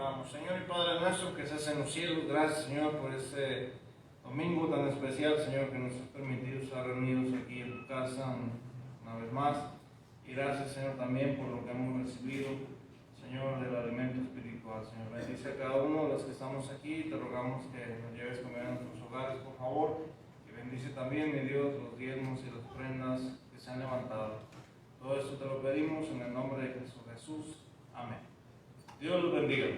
oramos. Señor y Padre nuestro que estás en los cielos, gracias, Señor, por este domingo tan especial, Señor, que nos has permitido estar reunidos aquí en tu casa una vez más. Y gracias, Señor, también por lo que hemos recibido, Señor, del alimento espiritual. Señor, bendice a cada uno de los que estamos aquí. Te rogamos que nos lleves comer a nuestros hogares, por favor. Y bendice también, mi Dios, los diezmos y las ofrendas que se han levantado. Todo esto te lo pedimos en el nombre de Cristo Jesús. Amén. Dios los bendiga.